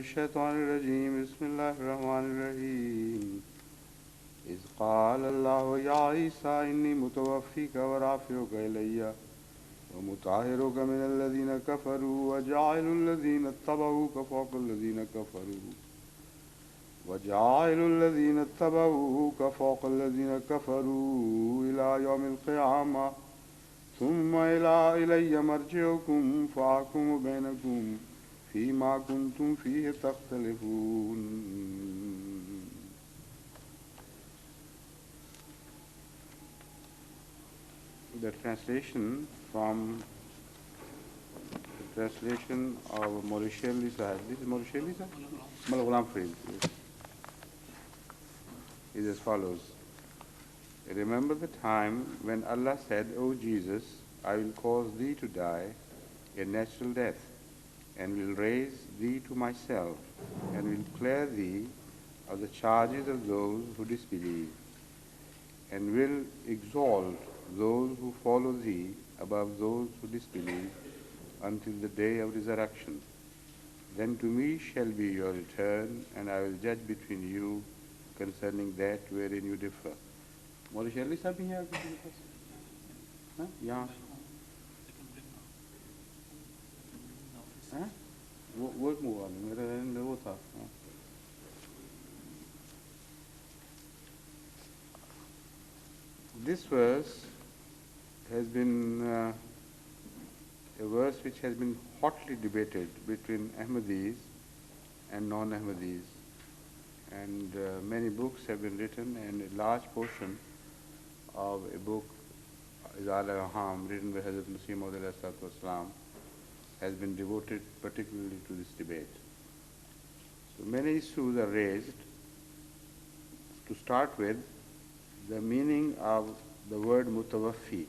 الشيطان الرجيم بسم الله الرحمن الرحيم إذ قال الله يا عيسى إني متوفيك ورافعك إلي ومطهرك من الذين كفروا وجاعل الذين اتبعوك فوق الذين كفروا إلى يوم القيامة ثم إلي مرجعكم فأحكم بينكم فيما كنتم فيه تختلفون. The translation from the translation of Mauritius Sahib. This is Mauritius Sahib? Malghulam Farid. Is as follows. Remember the time when Allah said, O Jesus, I will cause thee to die a natural death, and will raise thee to myself, and will clear thee of the charges of those who disbelieve, and will exalt those who follow thee above those who disbelieve until the day of resurrection. Then to me shall be your return, and I will judge between you concerning that wherein you differ. Mauritius Sahib bhi hai किसी के पास? हाँ यहाँ हाँ वो एक मुआ मेरे वो था हाँ. This verse has been a verse which has been hotly debated between Ahmadis and non-Ahmadis, and many books have been written, and a large portion of a book, Surah Aale-Imraan, written by Hazrat Mirza Tahir Ahmad, has been devoted particularly to this debate. So many issues are raised. To start with, the meaning of the word mutawaffi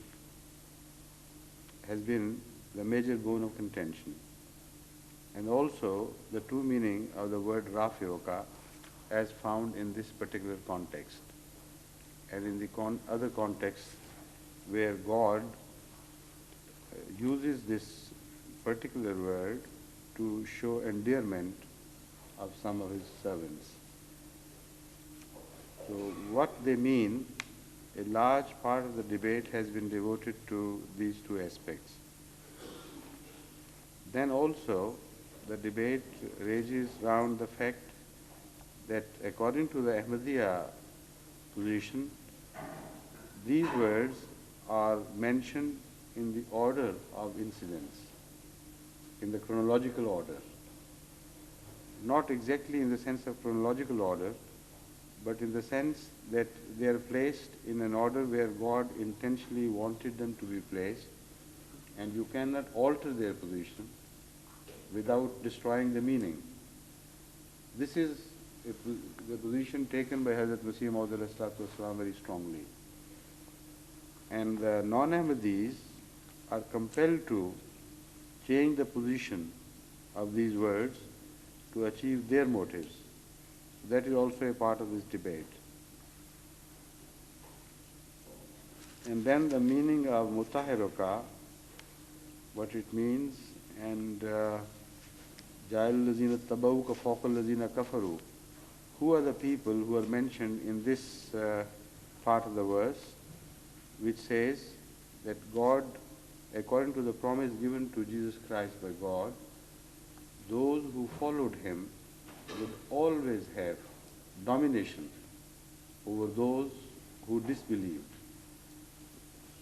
has been the major bone of contention, and also the true meaning of the word rafi'uka as found in this particular context, and in the other contexts where God uses this particular word to show endearment of some of his servants. So what they mean, a large part of the debate has been devoted to these two aspects. Then also the debate rages round the fact that according to the Ahmadiyya position, these words are mentioned in the order of incidents, in the chronological order. Not exactly in the sense of chronological order, but in the sense that they are placed in an order where God intentionally wanted them to be placed, and you cannot alter their position without destroying the meaning. This is the position taken by Hazrat Masih Maud very strongly. And the non-Ahmadis are compelled to change the position of these words to achieve their motives. That is also a part of this debate. And then the meaning of mutahiruka, what it means, and Ja'il lazina tabawuka fawqa lazina kafaru. Who are the people who are mentioned in this part of the verse, which says that God, according to the promise given to Jesus Christ by God, those who followed him would always have domination over those who disbelieved.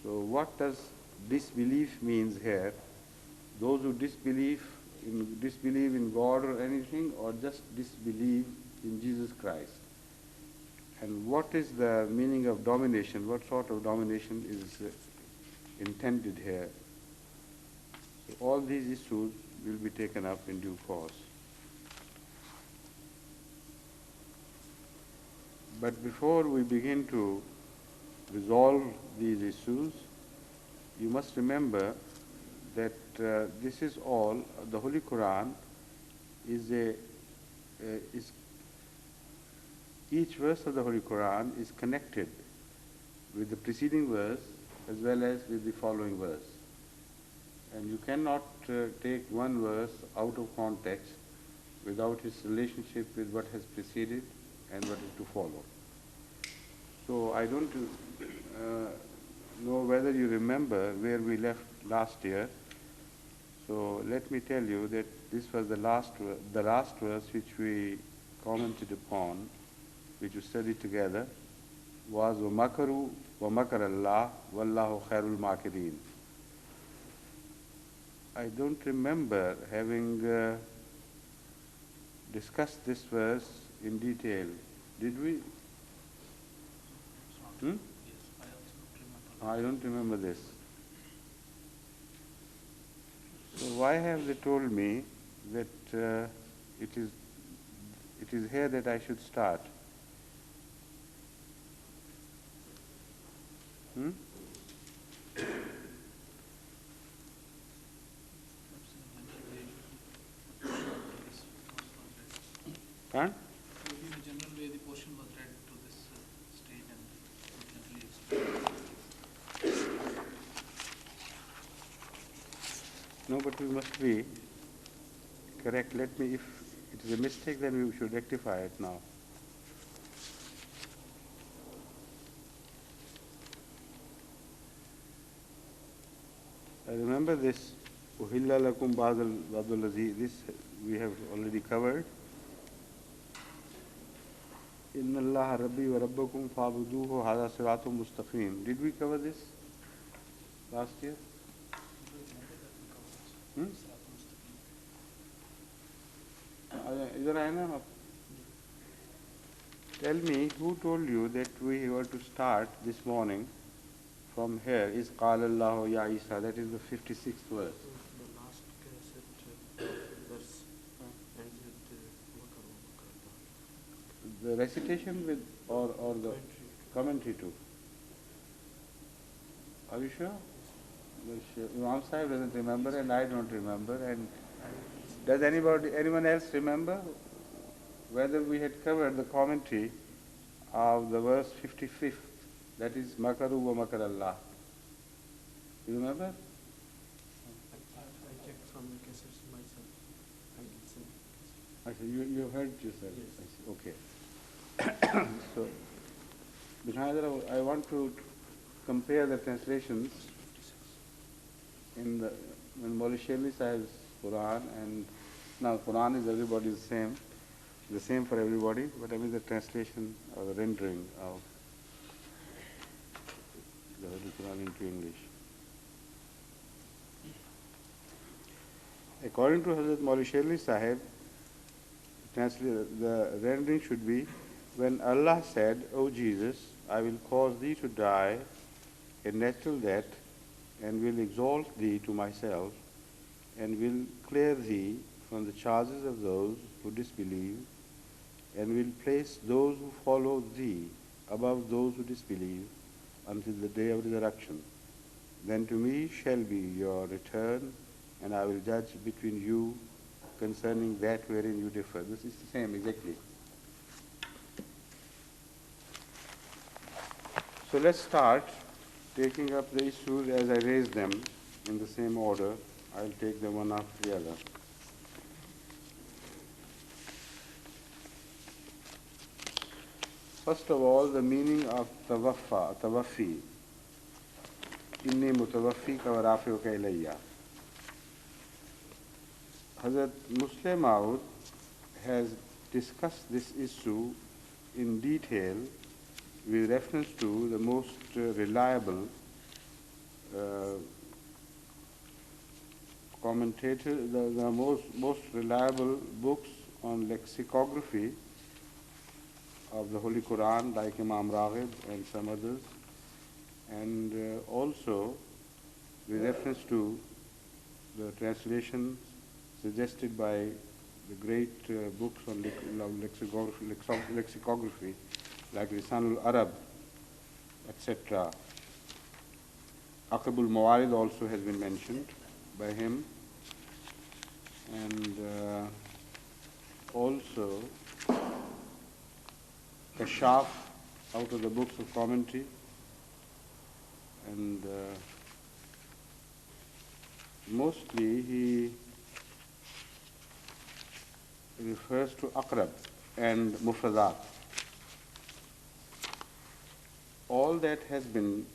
So what does disbelief means here? Those who disbelieve in God or anything, or just disbelieve in Jesus Christ? And what is the meaning of domination? What sort of domination is intended here? So all these issues will be taken up in due course. But before we begin to resolve these issues, you must remember that this is all, the Holy Quran is each verse of the Holy Quran is connected with the preceding verse as well as with the following verse. And you cannot take one verse out of context without its relationship with what has preceded and what is to follow. So I don't know whether you remember where we left last year. So let me tell you that this was the last verse which we commented upon, which we studied together, was وَمَكَرُوا وَمَكَرَ اللَّهُ وَاللَّهُ خَيْرُ الْمَاكِرِينَ. I don't remember having discussed this verse in detail. Did we? Yes, I don't remember this. So why have they told me that it is here that I should start? Can't? Maybe in a general way the portion was read to this stage and generally explained. No, but we must be correct. Let me, if it is a mistake, then we should rectify it now. I remember this, Uhilla lakum ba'dul ladhi, this we have already covered. Inna Allah rabbi wa rabbakum fa'buduhu hadha siratum mustaqim. Did we cover this last year? Tell me, who told you that we were to start this morning from here? Is Qala Allahu Ya Isa, that is the 56th verse. The last verse ends with The recitation with or the commentary too? Are you sure? Imam Sahib doesn't remember and I don't remember. And does anyone else remember whether we had covered the commentary of the verse 55th, that is Makaru wa Makar Allah? You remember? I checked from the cassettes myself. I see, you heard yourself? Yes. I see. Okay. So, Bishnathara, I want to compare the translations in Maulvi Sherli Sahib's Quran, and now Quran is everybody's the same for everybody, but I mean the translation or the rendering of the Holy Quran into English. According to Hazrat Maulvi Sherli Sahib, the rendering should be, when Allah said, O Jesus, I will cause thee to die a natural death, and will exalt thee to myself, and will clear thee from the charges of those who disbelieve, and will place those who follow thee above those who disbelieve until the day of resurrection. Then to me shall be your return, and I will judge between you concerning that wherein you differ. This is the same exactly. So let's start taking up the issues as I raise them in the same order. I'll take them one after the other. First of all, the meaning of tawaffi. Inni mutawaffika wa rafi'uka ilayya. Hazrat Muslim Maud has discussed this issue in detail with reference to the most reliable commentator, the most reliable books on lexicography of the Holy Quran, like Imam Raghib and some others, and also with reference to the translations suggested by the great books on lexicography, like Lisanul Arab, etc. Aqrabul Mawarid also has been mentioned by him, and also Kashaf out of the books of commentary, and mostly he refers to aqrab and mufradat. All that has been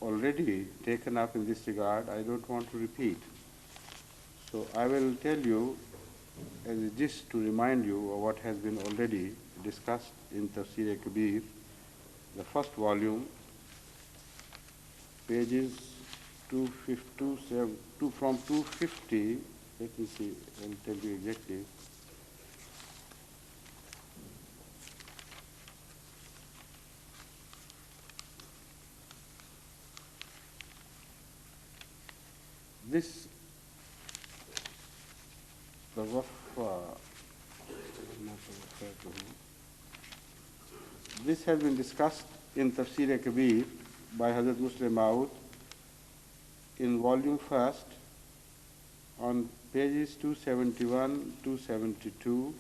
already taken up in this regard, I don't want to repeat. So I will tell you as a gist to remind you of what has been already discussed in Tafsir Kabir, the first volume, pages 250, from 250, let me see, I'll tell you exactly. This this has been discussed in Tafsir Kabir by Hazrat Muslim Maud in volume first on pages 271, 272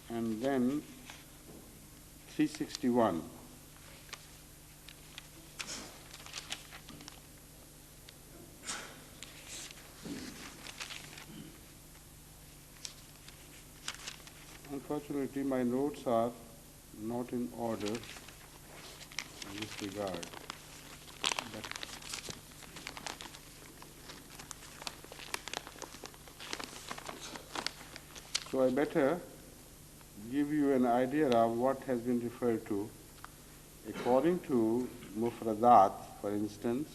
and then 361. Unfortunately, my notes are not in order in this regard. So I better give you an idea of what has been referred to. According to Mufradat, for instance,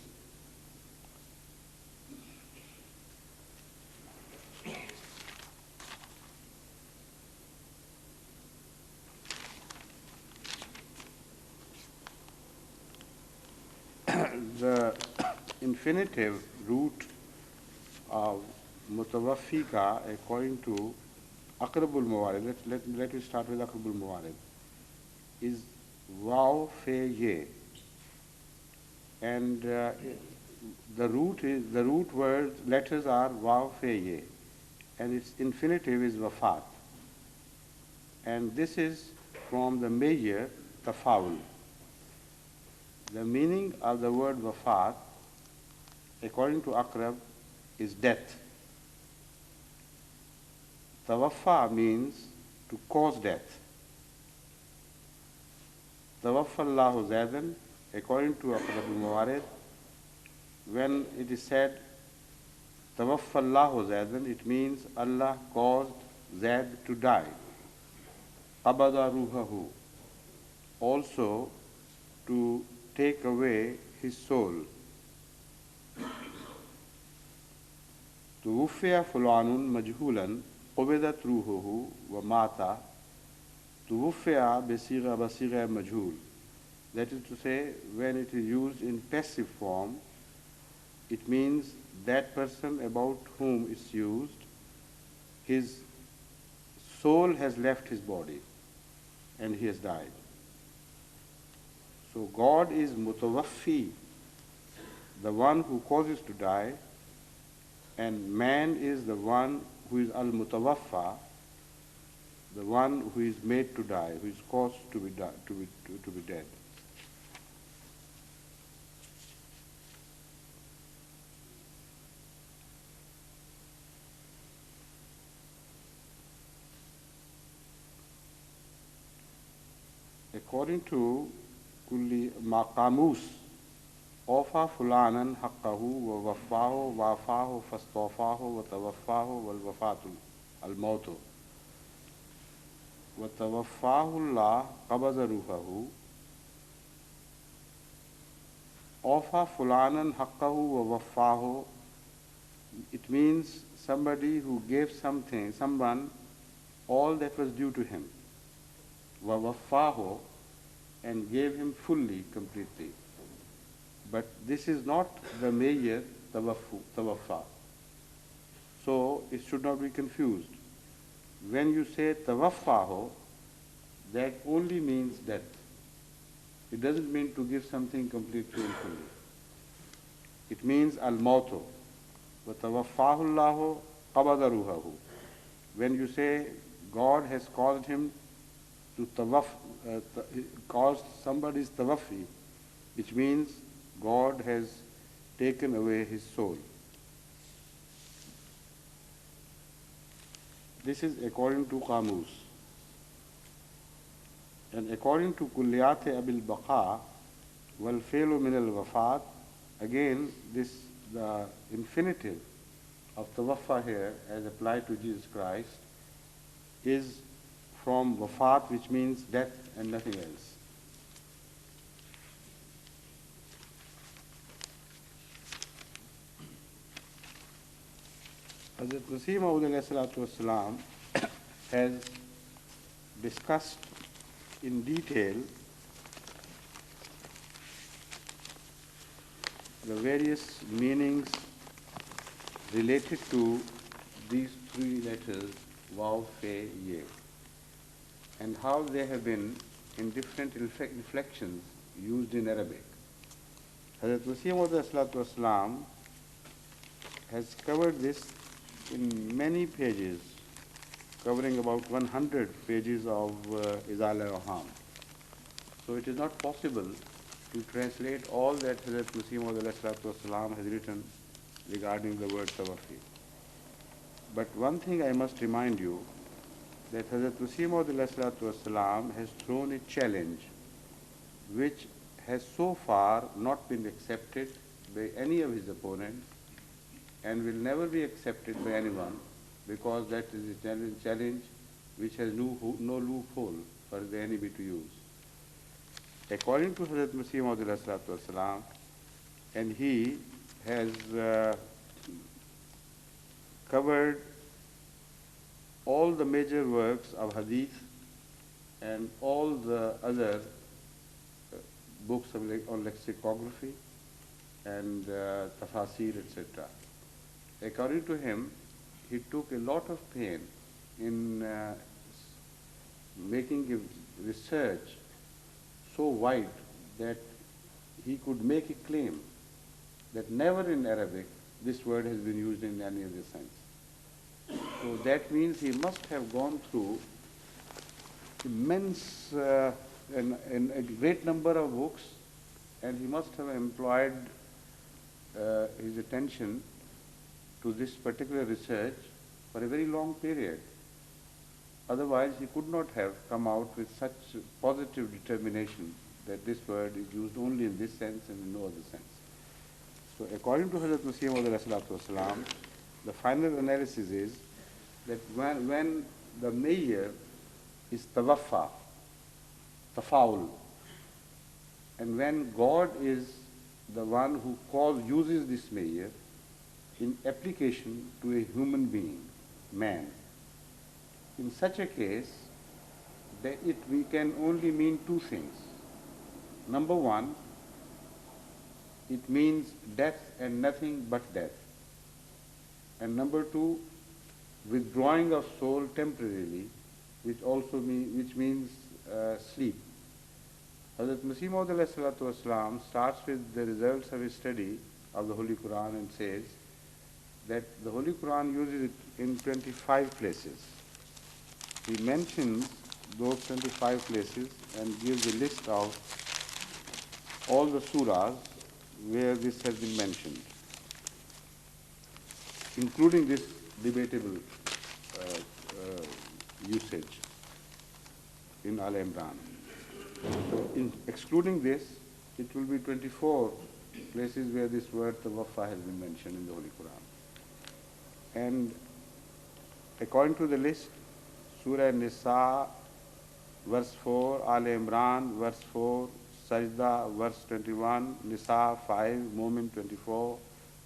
the infinitive root of mutawaffi ka, according to Aqrabul Mawarid, let me start with Aqrabul Mawarid, is waw fe ye. And the root word letters are waw fe ye, and its infinitive is wafat. And this is from the major tafawul. The meaning of the word wafat, according to Aqrab, is death. Tawaffa means to cause death. Tawaffa Allahu Zaidan, according to Aqrab al-Mawarid, when it is said Tawaffa Allahu Zaidan, it means Allah caused Zaid to die. Qabada ruhahu, also to take away his soul. Tuwuffiya fulanun majhulan qubidat ruhuhu wa mata. Tuwuffiya basiga majhul. That is to say, when it is used in passive form, it means that person about whom it's used, his soul has left his body and he has died. So God is mutawaffi, the one who causes to die, and man is the one who is al-mutawaffa, the one who is made to die, who is caused to be dead. According to kulli maqamus, ofa fulanan haqqahu wa waffahu wa afahu fastafahu wa tawaffahu wal wafatul al mautu wa tawaffahu Allah qabaza ruhahu. Ofa fulanan haqqahu wa waffahu, it means somebody who gave someone all that was due to him. Wa waffahu, and gave him fully, completely. But this is not the major tawaffa. So it should not be confused. When you say tawaffahu, that only means death. It doesn't mean to give something completely and fully. It means al-mautu. Wa tawaffahu Allahu qabada ruhahu. When you say God has caused him to caused somebody's tawaffi, which means God has taken away his soul. This is according to Qamus. And according to Kulliyat Abil Baqa wal Fi'lu min al Wafat, again the infinitive of Tawaffa here as applied to Jesus Christ is from Wafat, which means death and nothing else. Hazrat Masih Maud has discussed in detail the various meanings related to these three letters, Waw, Fe, Ye, and how they have been in different inflections used in Arabic. Hazrat Masih Maud has covered this in many pages, covering about 100 pages of Izal-e-Roham. So it is not possible to translate all that Hazrat Masih Maud has written regarding the word Tawafi. But one thing I must remind you, that Hazrat Masih Maud has thrown a challenge which has so far not been accepted by any of his opponents and will never be accepted by anyone, because that is a challenge which has no loophole for the enemy to use. According to Hazrat Masih Maud, and he has covered all the major works of Hadith and all the other books on lexicography and tafasir, etc. According to him, he took a lot of pain in making a research so wide that he could make a claim that never in Arabic this word has been used in any other sense. So that means he must have gone through immense and a great number of books, and he must have employed his attention to this particular research for a very long period. Otherwise, he could not have come out with such positive determination that this word is used only in this sense and in no other sense. So according to Hazrat Masih Maud, the final analysis is that when the mayor is tawaffa, tafaul, and when God is the one who uses this mayor in application to a human being, man, in such a case, we can only mean two things. Number one, it means death and nothing but death. And number two, withdrawing of soul temporarily, which means sleep. Hazrat Masih Maud starts with the results of his study of the Holy Quran and says that the Holy Quran uses it in 25 places. He mentions those 25 places and gives a list of all the surahs where this has been mentioned, including this debatable usage in Aale-Imraan. So in excluding this, it will be 24 places where this word tawaffa has been mentioned in the Holy Quran. And according to the list, Surah Nisa, verse 4, Aale-Imraan, verse 4, Sajda, verse 21, Nisa 5, Mu'min 24,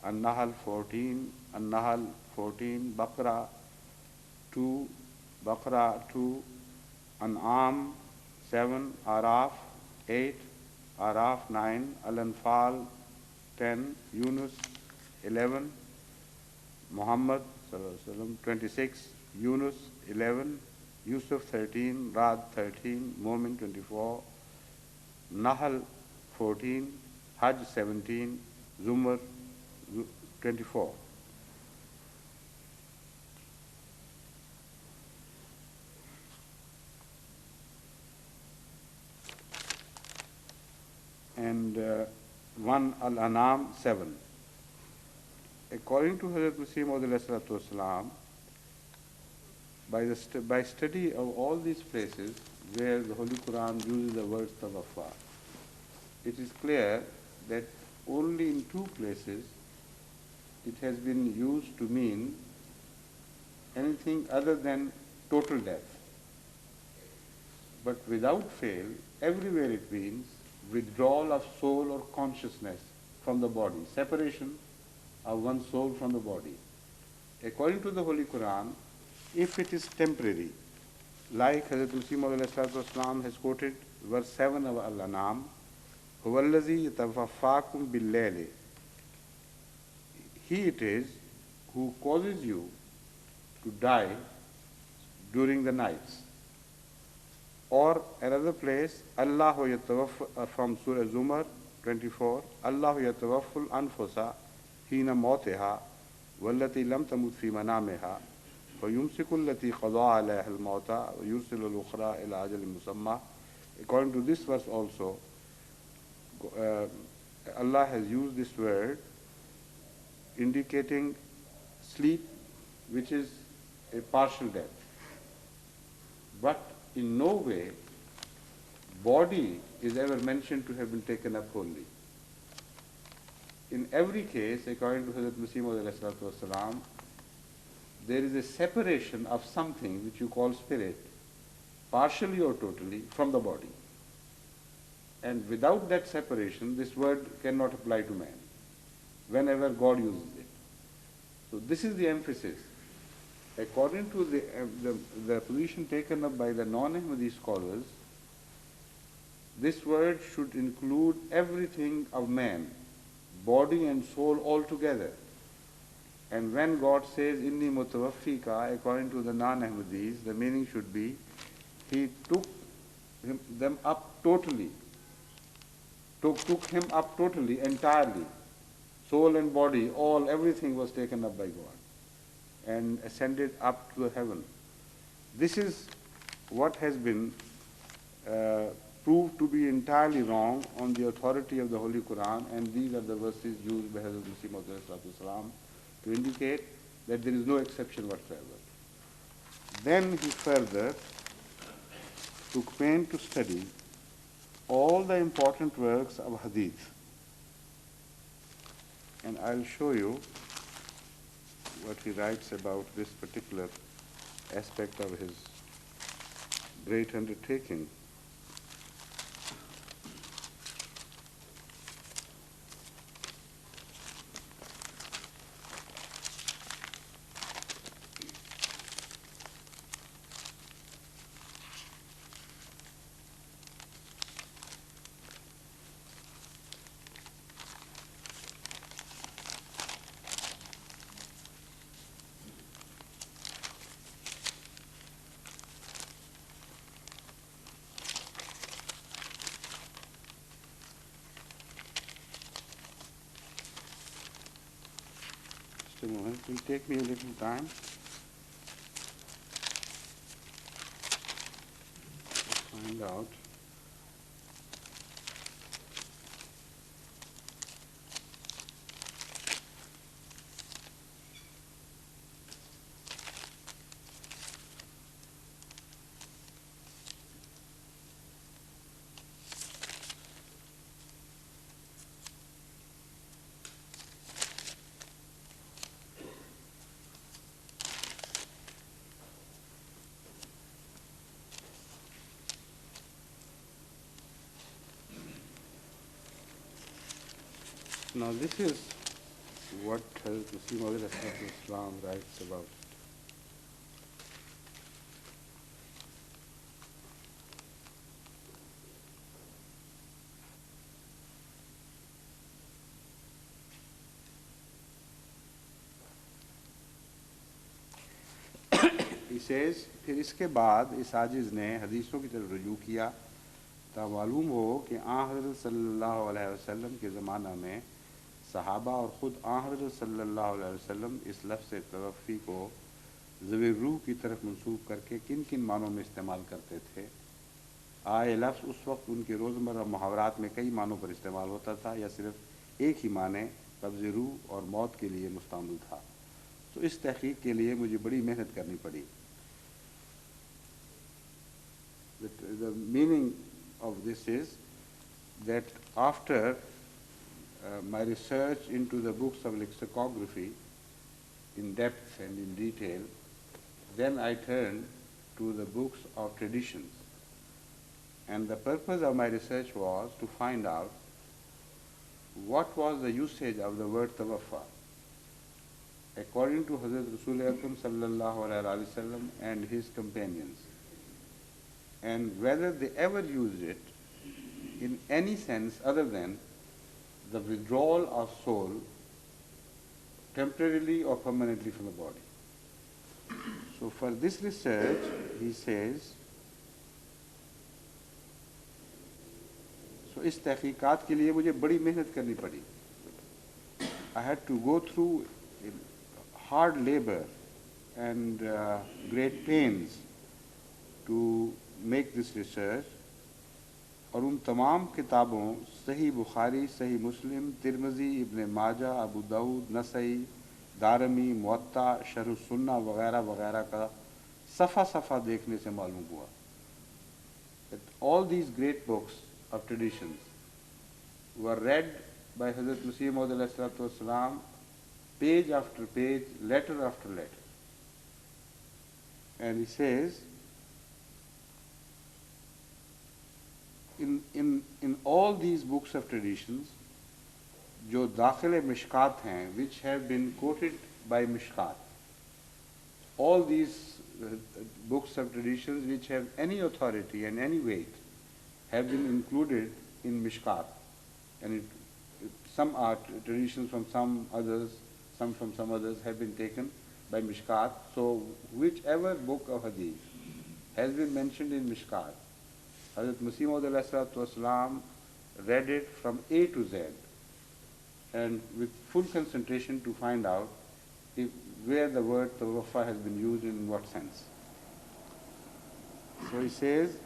An-Nahl 14, An-Nahl 14, Baqarah 2, An'am 7, Araf 8, Araf 9, Al-Anfal 10, Yunus 11, Muhammad 26, Yunus 11, Yusuf 13, Rad 13, Mu'min 24, Nahl 14, Hajj 17, Zumar 24. And 1 Al-An'am 7. According to Hazrat Masih Maud, by study of all these places where the Holy Quran uses the word tawaffa, it is clear that only in two places it has been used to mean anything other than total death. But without fail, everywhere it means withdrawal of soul or consciousness from the body, separation of one's soul from the body. According to the Holy Quran, if it is temporary, like Hazrat Mirza Tahir Ahmad has quoted verse 7 of Al-An'am, هُوَ الَّذِي يَتَوَفَّاكُمْ بِاللَّيْلِ, He it is who causes you to die during the nights. Or another place, Allahu yatawaffa, from Surah Zumar 24, Allahu yatawafful anfusa hina mawtiha wallati lam tamut fi manamiha فَيُمْسِكُ الَّتِي قَضَى عَلَيْهَا الْمَوْتَ وَيُرْسِلُ الْأُخْرَى إِلَى أَجَلٍ مُّسَمًّى. According to this verse also, Allah has used this word indicating sleep, which is a partial death. But in no way body is ever mentioned to have been taken up wholly. In every case, according to Hazrat Mirza Tahir Ahmad, there is a separation of something which you call spirit, partially or totally, from the body. And without that separation, this word cannot apply to man, whenever God uses it. So this is the emphasis. According to the position taken up by the non-Ahmadi scholars, this word should include everything of man, body and soul altogether. And when God says, Inni mutawaffika, according to the non-Ahmadis, the meaning should be, He took them up totally, took him up totally, entirely. Soul and body, everything was taken up by God and ascended up to heaven. This is what has been proved to be entirely wrong on the authority of the Holy Quran, and these are the verses used by Hazrat Mirza Tahir to indicate that there is no exception whatsoever. Then he further took pain to study all the important works of Hadith. And I'll show you what he writes about this particular aspect of his great undertaking. Just a moment, it will take me a little time to find out. Now this is what Hazrat Mirza Tahir Ahmad writes about. He says, फिर इसके बाद इस आजिज़ ने हदीसों की तरफ रुजू किया तब मालूम हो कि हज़रत सल्लल्लाहु अलैहि वसल्लम के ज़माना में सहाबा और ख़ुद हज़रत सल्लल्लाहु अलैहि वसल्लम इस लफ्ज़ तवफ़ी को ज़िव्र रूह की तरफ मंसूब करके किन किन मानों में इस्तेमाल करते थे। ये लफ्ज़ उस वक्त उनके रोज़मर्रा मुहावरात में कई मानों पर इस्तेमाल होता था या सिर्फ एक ही माने कब्ज़ रूह और मौत के लिए मुस्तअमल था। तो इस तहक़ीक़ के लिए मुझे बड़ी मेहनत करनी पड़ी। The meaning of this is that after my research into the books of lexicography in depth and in detail, then I turned to the books of traditions. And the purpose of my research was to find out what was the usage of the word tawaffa according to Hazrat Rasul Akram sallallahu alaihi wasallam and his companions, and whether they ever used it in any sense other than the withdrawal of soul temporarily or permanently from the body. So for this research, he says, so इस तहकीकात के लिए मुझे बड़ी मेहनत करनी पड़ी. I had to go through hard labor and great pains to make this research. और उन तमाम किताबों सही बुखारी, सही मुस्लिम, तिरमिज़ी, इब्न माजा, अबू दाऊद, नसई, दारमी, मुअत्ता, शरह सुन्ना वगैरह वगैरह का सफ़ा सफ़ा देखने से मालूम हुआ that all these great books of traditions were read by Hazrat Masih Maud alayhi salatu wasalam, page after page, letter after letter. And he says, in all these books of traditions, जो दाखिल मिशकात हैं, which have been quoted by Mishkat, all these books of traditions which have any authority and any weight have been included in Mishkat. And some are traditions from some others, some from some others have been taken by Mishkat. So whichever book of Hadith has been mentioned in Mishkat, Hazrat Masih Maud alayhi salatu wasalam read it from A to Z and with full concentration to find out where the word tawaffa has been used in what sense. So he says,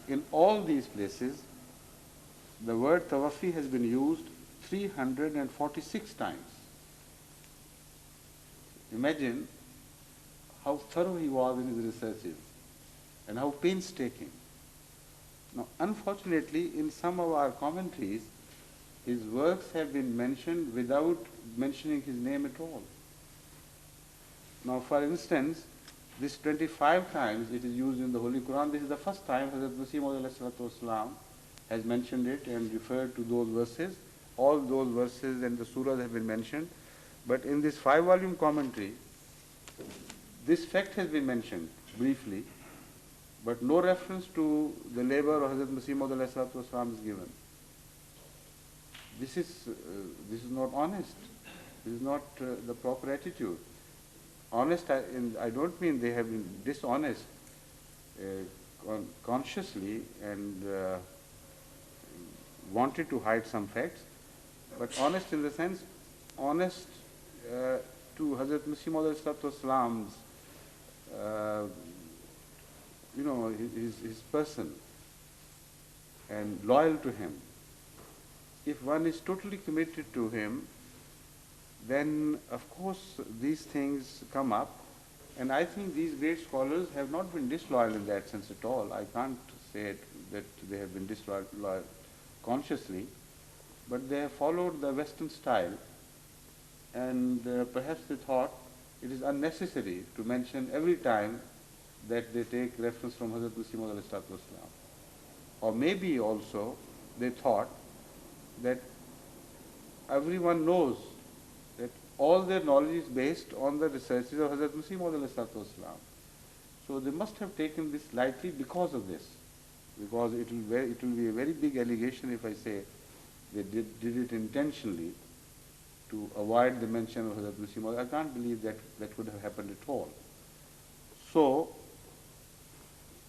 in all these places, the word tawaffi has been used 346 times. Imagine how thorough he was in his researches and how painstaking. Now, unfortunately, in some of our commentaries, his works have been mentioned without mentioning his name at all. Now, for instance, this 25 times it is used in the Holy Quran. This is the first time Hazrat Masih Maud alayhi salatu wasalam has mentioned it and referred to those verses. All those verses and the surahs have been mentioned. But in this 5-volume commentary, this fact has been mentioned briefly, but no reference to the labor of Hazrat Masih Maud alayhi salatu wasalam is given. This is not honest. This is not the proper attitude. Honest, I don't mean they have been dishonest consciously and wanted to hide some facts, but honest in the sense, honest to Hazrat Masih Maud alayhi salatu wasalam's, his person, and loyal to him. If one is totally committed to him, then of course these things come up, and I think these great scholars have not been disloyal in that sense at all. I can't say that they have been disloyal consciously, but they have followed the Western style, and perhaps they thought it is unnecessary to mention every time that they take reference from Hazrat Masih Maud alayhi salatu wasalam. Or maybe also they thought that everyone knows that all their knowledge is based on the researches of Hazrat Masih Maud alayhi salatu wasalam. So they must have taken this lightly because of this, because it will be a very big allegation if I say they did it intentionally to avoid the mention of Hazrat Masih Maud. I can't believe that could have happened at all. So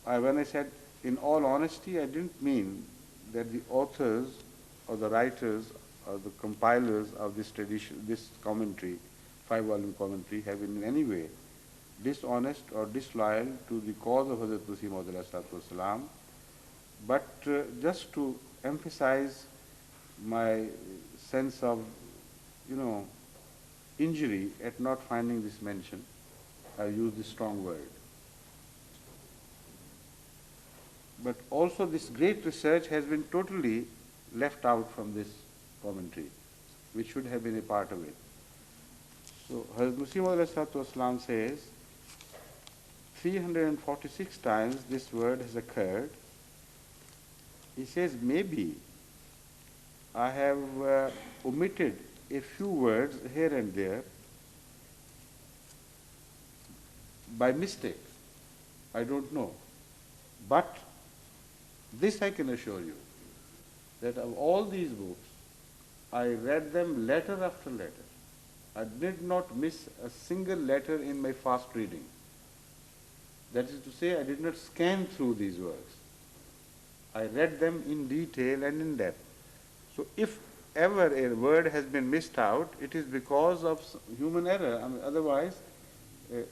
when I said in all honesty, I didn't mean that the authors or the writers or the compilers of this tradition, this commentary, 5-volume commentary, have in any way dishonest or disloyal to the cause of Hazrat Masih Maud alayhi salatu wasalam, but just to emphasize my sense of, injury at not finding this mention, I use this strong word. but also this great research has been totally left out from this commentary, which should have been a part of it. So Hazrat Muslim says 346 times this word has occurred. He says maybe I have omitted a few words here and there by mistake. I don't know. But this I can assure you, that of all these books, I read them letter after letter. I did not miss a single letter in my fast reading. That is to say, I did not scan through these works. I read them in detail and in depth. So if ever a word has been missed out, it is because of human error. I mean, otherwise,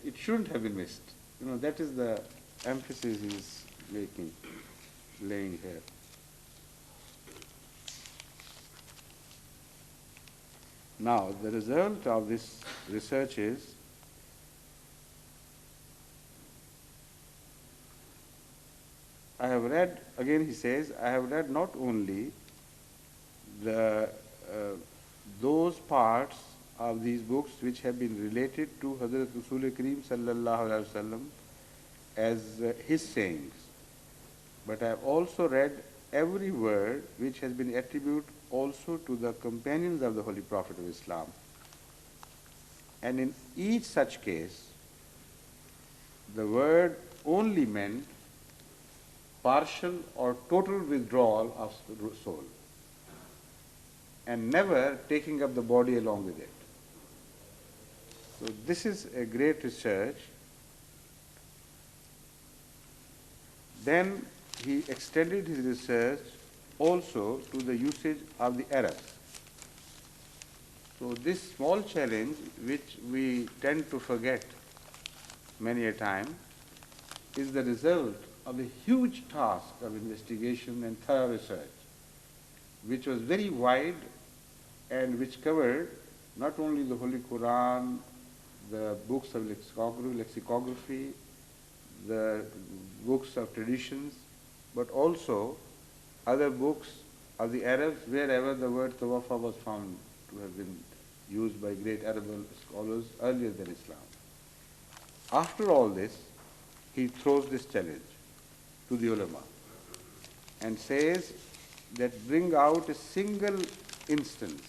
it shouldn't have been missed. That is the emphasis he is laying here. Now, the result of this research is I have read, again he says, I have read not only those parts of these books which have been related to Hazrat Rasul Kareem sallallahu alaihi wasallam as his sayings, but I have also read every word which has been attributed also to the companions of the Holy Prophet of Islam. And in each such case, the word only meant partial or total withdrawal of soul, and never taking up the body along with it. So this is a great research. Then he extended his research also to the usage of the Arabs. So this small challenge, which we tend to forget many a time, is the result of a huge task of investigation and thorough research, which was very wide and which covered not only the Holy Quran, the books of lexicography, the books of traditions, but also other books of the Arabs wherever the word tawafa was found to have been used by great Arab scholars earlier than Islam. After all this, he throws this challenge to the ulama and says that bring out a single instance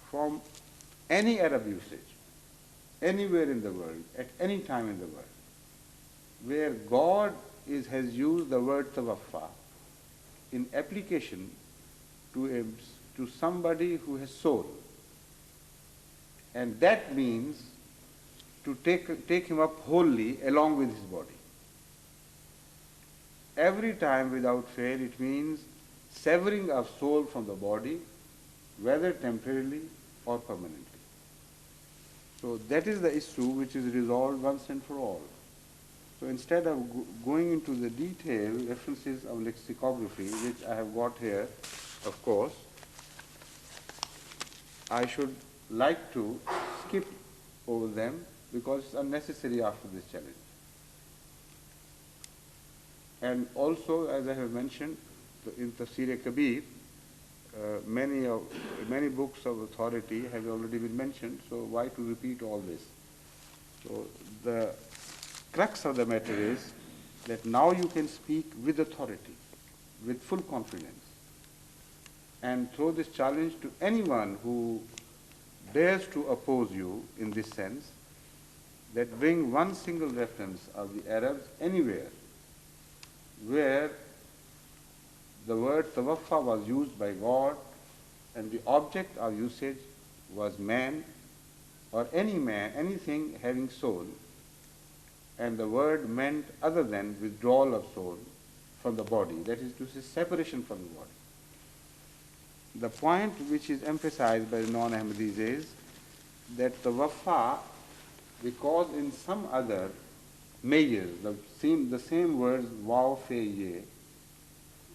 from any Arab usage, anywhere in the world, at any time in the world, where God has used the word tawaffa in application to somebody who has soul. And that means to take him up wholly along with his body. Every time without fail, it means severing of soul from the body, whether temporarily or permanently. So that is the issue which is resolved once and for all. So instead of going into the detailed references of lexicography, which I have got here, of course, I should like to skip over them because it's unnecessary after this challenge. And also, as I have mentioned, in Tafsir-e-Kabir, many books of authority have already been mentioned, so why to repeat all this? So the crux of the matter is that now you can speak with authority, with full confidence, and throw this challenge to anyone who dares to oppose you in this sense, that bring one single reference of the Arabs anywhere where the word tawaffa was used by God and the object of usage was man or anything having soul, and the word meant other than withdrawal of soul from the body, that is to say separation from the body. The point which is emphasized by the non-Ahmadis is that tawaffa, because in some other mayas, the same words waw, fe, ye,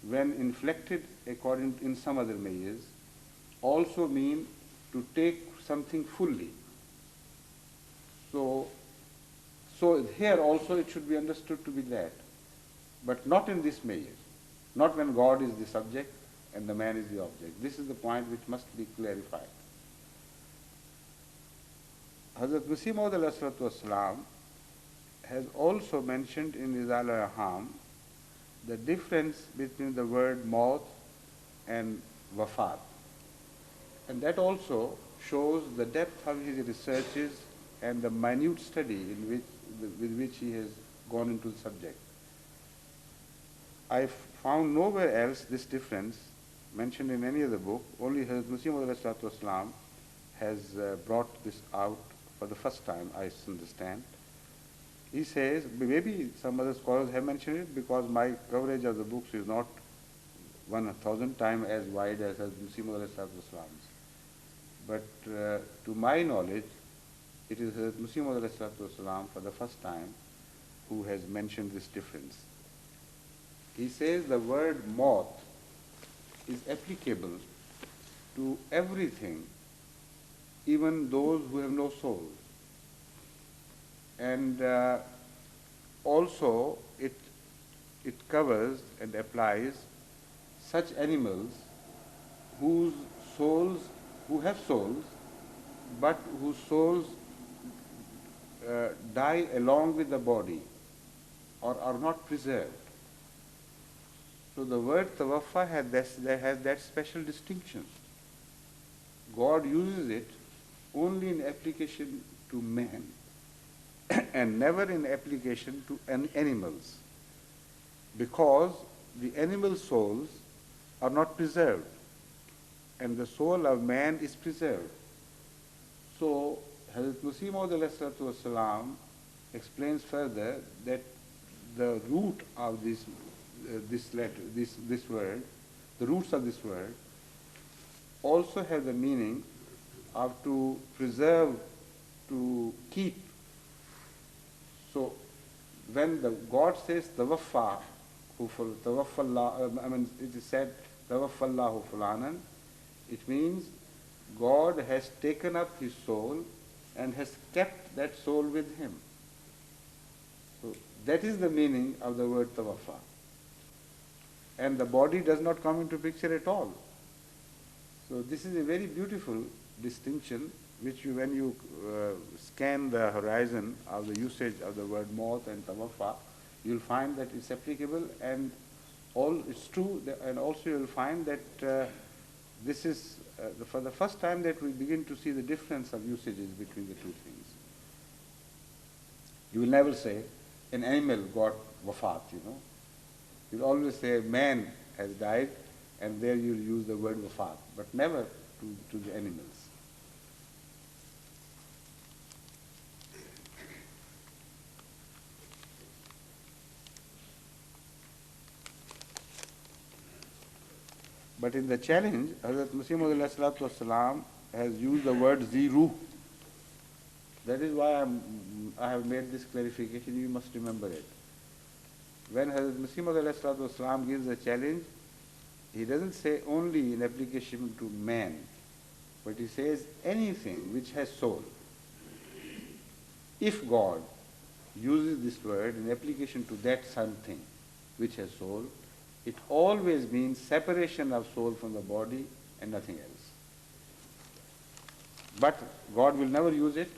when inflected in some other mayas, also mean to take something fully. So So here also it should be understood to be that, but not in this measure, not when God is the subject and the man is the object. This is the point which must be clarified. Hazrat Masih Maud ﷺ has also mentioned in Rizal al-Aham the difference between the word maut and wafat. And that also shows the depth of his researches and the minute study with which he has gone into the subject. I found nowhere else this difference mentioned in any other book. Only Hazrat Masih Maud ﷺ has brought this out for the first time, I understand. He says, maybe some other scholars have mentioned it because my coverage of the books is not 1,000 times as wide as Hazrat Masih Maud ﷺ's. But to my knowledge, it is Hazrat Masih Maud ﷺ for the first time who has mentioned this difference. He says the word maut is applicable to everything, even those who have no soul. And also it covers and applies such animals who have souls, but whose souls die along with the body or are not preserved. So the word tawaffa has that special distinction. God uses it only in application to man and never in application to animals, because the animal souls are not preserved and the soul of man is preserved. So Hazrat Masih Maud ﷺ explains further that the root of this word, the roots of this word also have the meaning of to preserve, to keep. So when God says tawaffa, it is said tawaffallahu fulanan, it means God has taken up his soul and has kept that soul with him. So that is the meaning of the word tawaffa. And the body does not come into picture at all. So this is a very beautiful distinction which when you scan the horizon of the usage of the word maut and tawaffa, you'll find that it's applicable and it's true, and also you'll find that this is for the first time that we begin to see the difference of usages between the two things. You will never say an animal got wafat, You'll always say man has died, and there you'll use the word wafat, but never to the animals. But in the challenge, Hazrat Masih Maud ﷺ has used the word ziruh. That is why I have made this clarification, you must remember it. When Hazrat Masih Maud ﷺ gives a challenge, he doesn't say only in application to man, but he says anything which has soul. If God uses this word in application to that something which has soul, it always means separation of soul from the body and nothing else. But God will never use it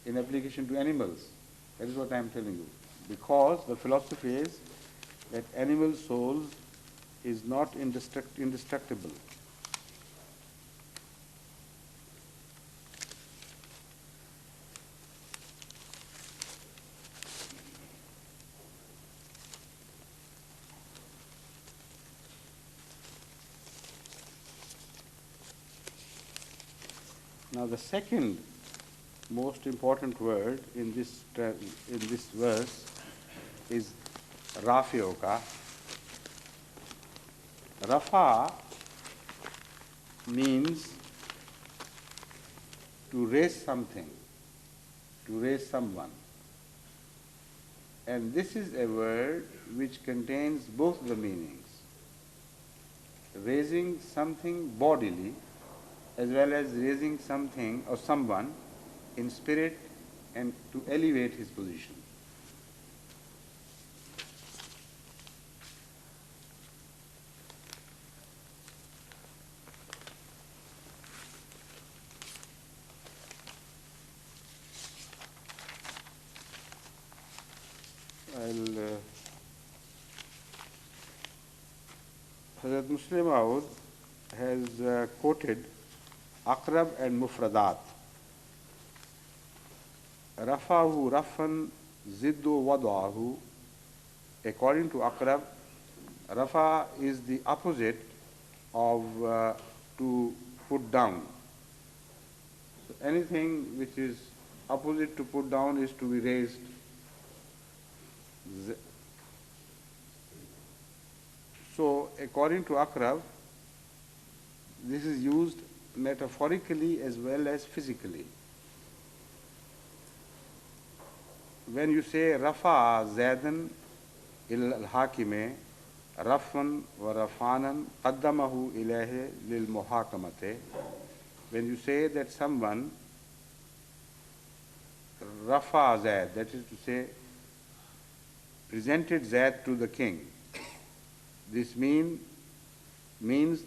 in application to animals. That is what I am telling you. Because the philosophy is that animal souls is not indestructible. Now the second most important word in this verse is rafi'uka. Rafa means to raise something, to raise someone. And this is a word which contains both the meanings. Raising something bodily as well as raising something or someone in spirit and to elevate his position. Hazrat Muslim Maud has quoted Aqrab and Mufradat. Rafahu rafan ziddu wada'ahu. According to Aqrab, Rafa is the opposite of to put down. So anything which is opposite to put down is to be raised. So according to Aqrab, this is used metaphorically as well as physically. When you say Rafa Zaidan il al-Hakime Rafan wa Rafanan qaddamahu ilayhi lil muhakamate, when you say that someone Rafa Zaid, that is to say presented Zaid to the king, this means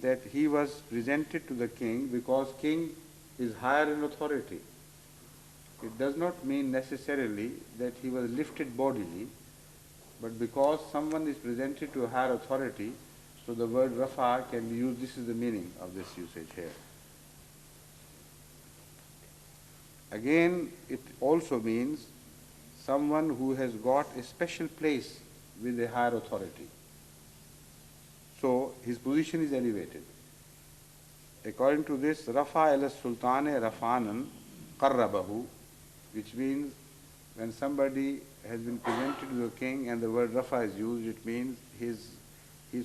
that he was presented to the king because king is higher in authority. It does not mean necessarily that he was lifted bodily, but because someone is presented to a higher authority, so the word Rafa can be used. This is the meaning of this usage here. Again, it also means someone who has got a special place with a higher authority. So his position is elevated. According to this, Rafa ila sultane rafanan qarrabahu, which means when somebody has been presented to the king and the word Rafa is used, it means his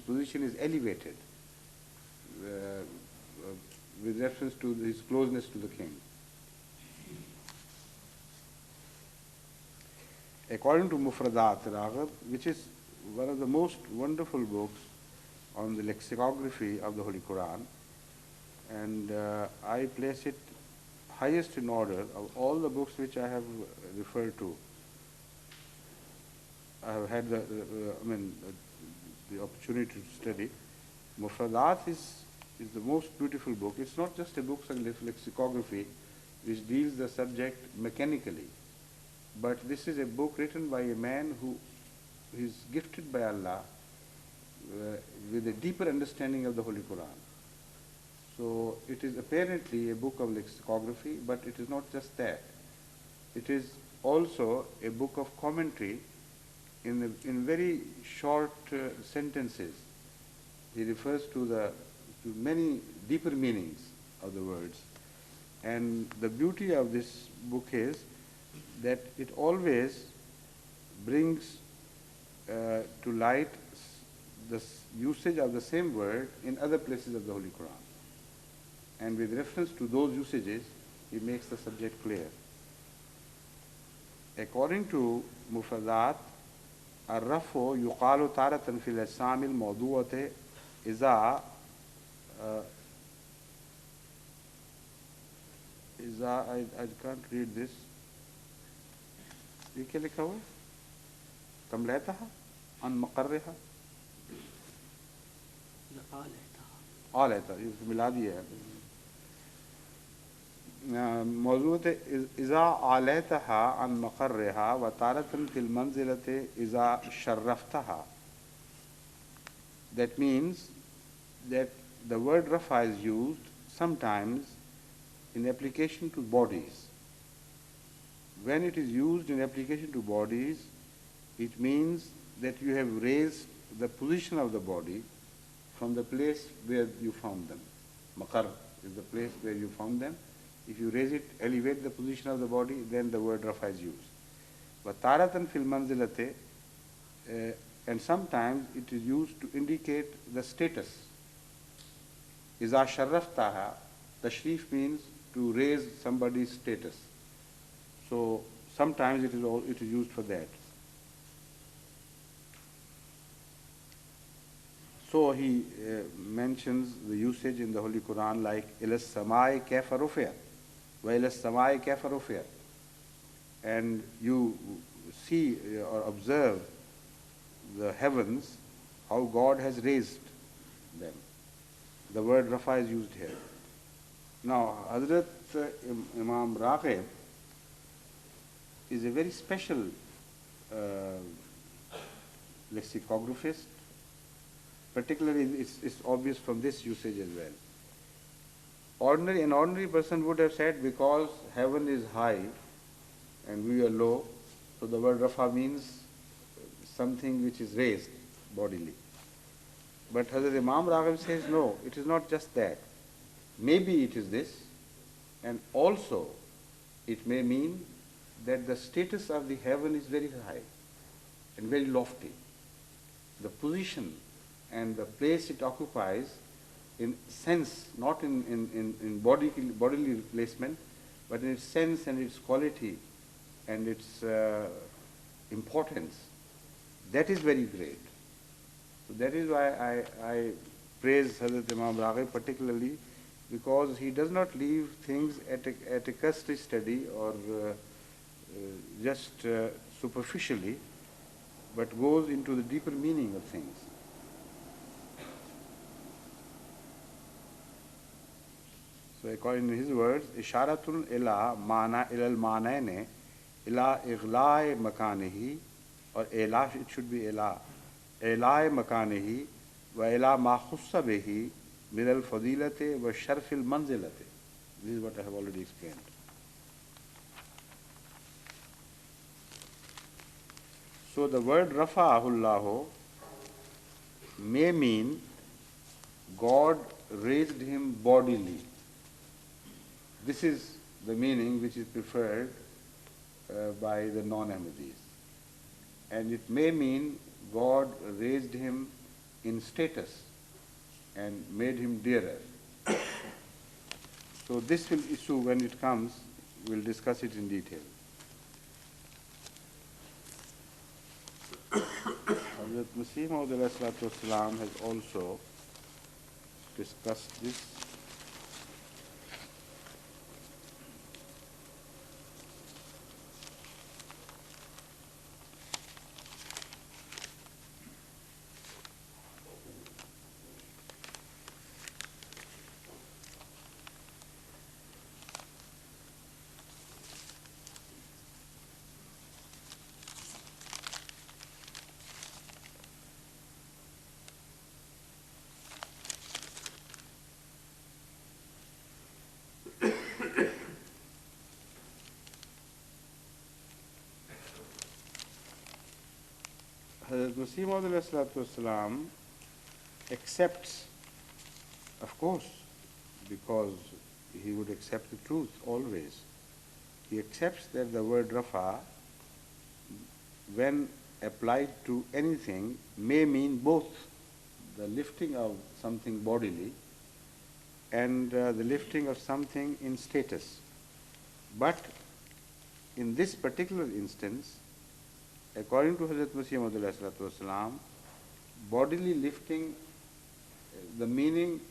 position is elevated with reference to his closeness to the king. According to Mufradat Raghab, which is one of the most wonderful books on the lexicography of the Holy Quran, and I place it highest in order of all the books which I have referred to. I have had the opportunity to study. Mufradat is the most beautiful book. It's not just a book on lexicography which deals the subject mechanically, but this is a book written by a man who is gifted by Allah with a deeper understanding of the Holy Quran. So it is apparently a book of lexicography, but it is not just that. It is also a book of commentary in very short sentences. He refers to many deeper meanings of the words. And the beauty of this book is that it always brings to light the usage of the same word in other places of the Holy Quran. And with reference to those usages, he makes the subject clear. According to Mufradat, الرفع يقال تارة في الأجسام الموضوعة إذا I can't read this. ये क्या लिखा हुआ है? तमलैतहा عن مقرها आलैतहा, ये मिला दिया है. मौजूद इज़ा आलैतहा अन मक़र्रहा व तारतन fill मंज़िलते इज़ा शर्रफ़तहा. That means that the word Rafa is used sometimes in application to bodies. When it is used in application to bodies, it means that you have raised the position of the body from the place where you found them. Maqar is the place where you found them. If you raise it, elevate the position of the body, then the word Rafa is used. But taratan fil manzilate, and sometimes it is used to indicate the status. Iza sharraftaha, tashrif means to raise somebody's status. So sometimes it is used for that. So he mentions the usage in the Holy Quran like ilas samai kaifa rufi'at wa ilas samai kaifa rufi'at. and you see or observe the heavens, how God has raised them. The word Rafa is used here. Now, Hazrat Imam Raghib is a very special lexicographist. Particularly, it's obvious from this usage as well. An ordinary person would have said, because heaven is high and we are low, so the word Rafa means something which is raised bodily. But Hazrat Imam Raghib says, no, it is not just that. Maybe it is this, and also it may mean that the status of the heaven is very high and very lofty. The position and the place it occupies in sense, not in bodily placement, but in its sense and its quality and its importance, that is very great. So that is why I praise Hazrat Imam Raghib particularly, because he does not leave things at a cursory study or just superficially, but goes into the deeper meaning of things. So according to his words, Isharatun ila mana ilal manaine ila ighla'i makanihi, or ila, it should be ila, ila'i makanihi wa ila ma khussa bihi min al fadilati wa sharfil manzilati. This is what I have already explained. So the word Rafa'ahullahu may mean God raised him bodily. This is the meaning which is preferred by the non-Ahmadis. And it may mean God raised him in status and made him dearer. So this will issue when it comes, we'll discuss it in detail. Hazrat Masih Maud has also discussed this. Hazrat Masih Maud accepts, of course, because he would accept the truth always. He accepts that the word Rafa, when applied to anything, may mean both the lifting of something bodily and the lifting of something in status. But in this particular instance, according to Hazrat Masih Maud, bodily lifting, the meaning,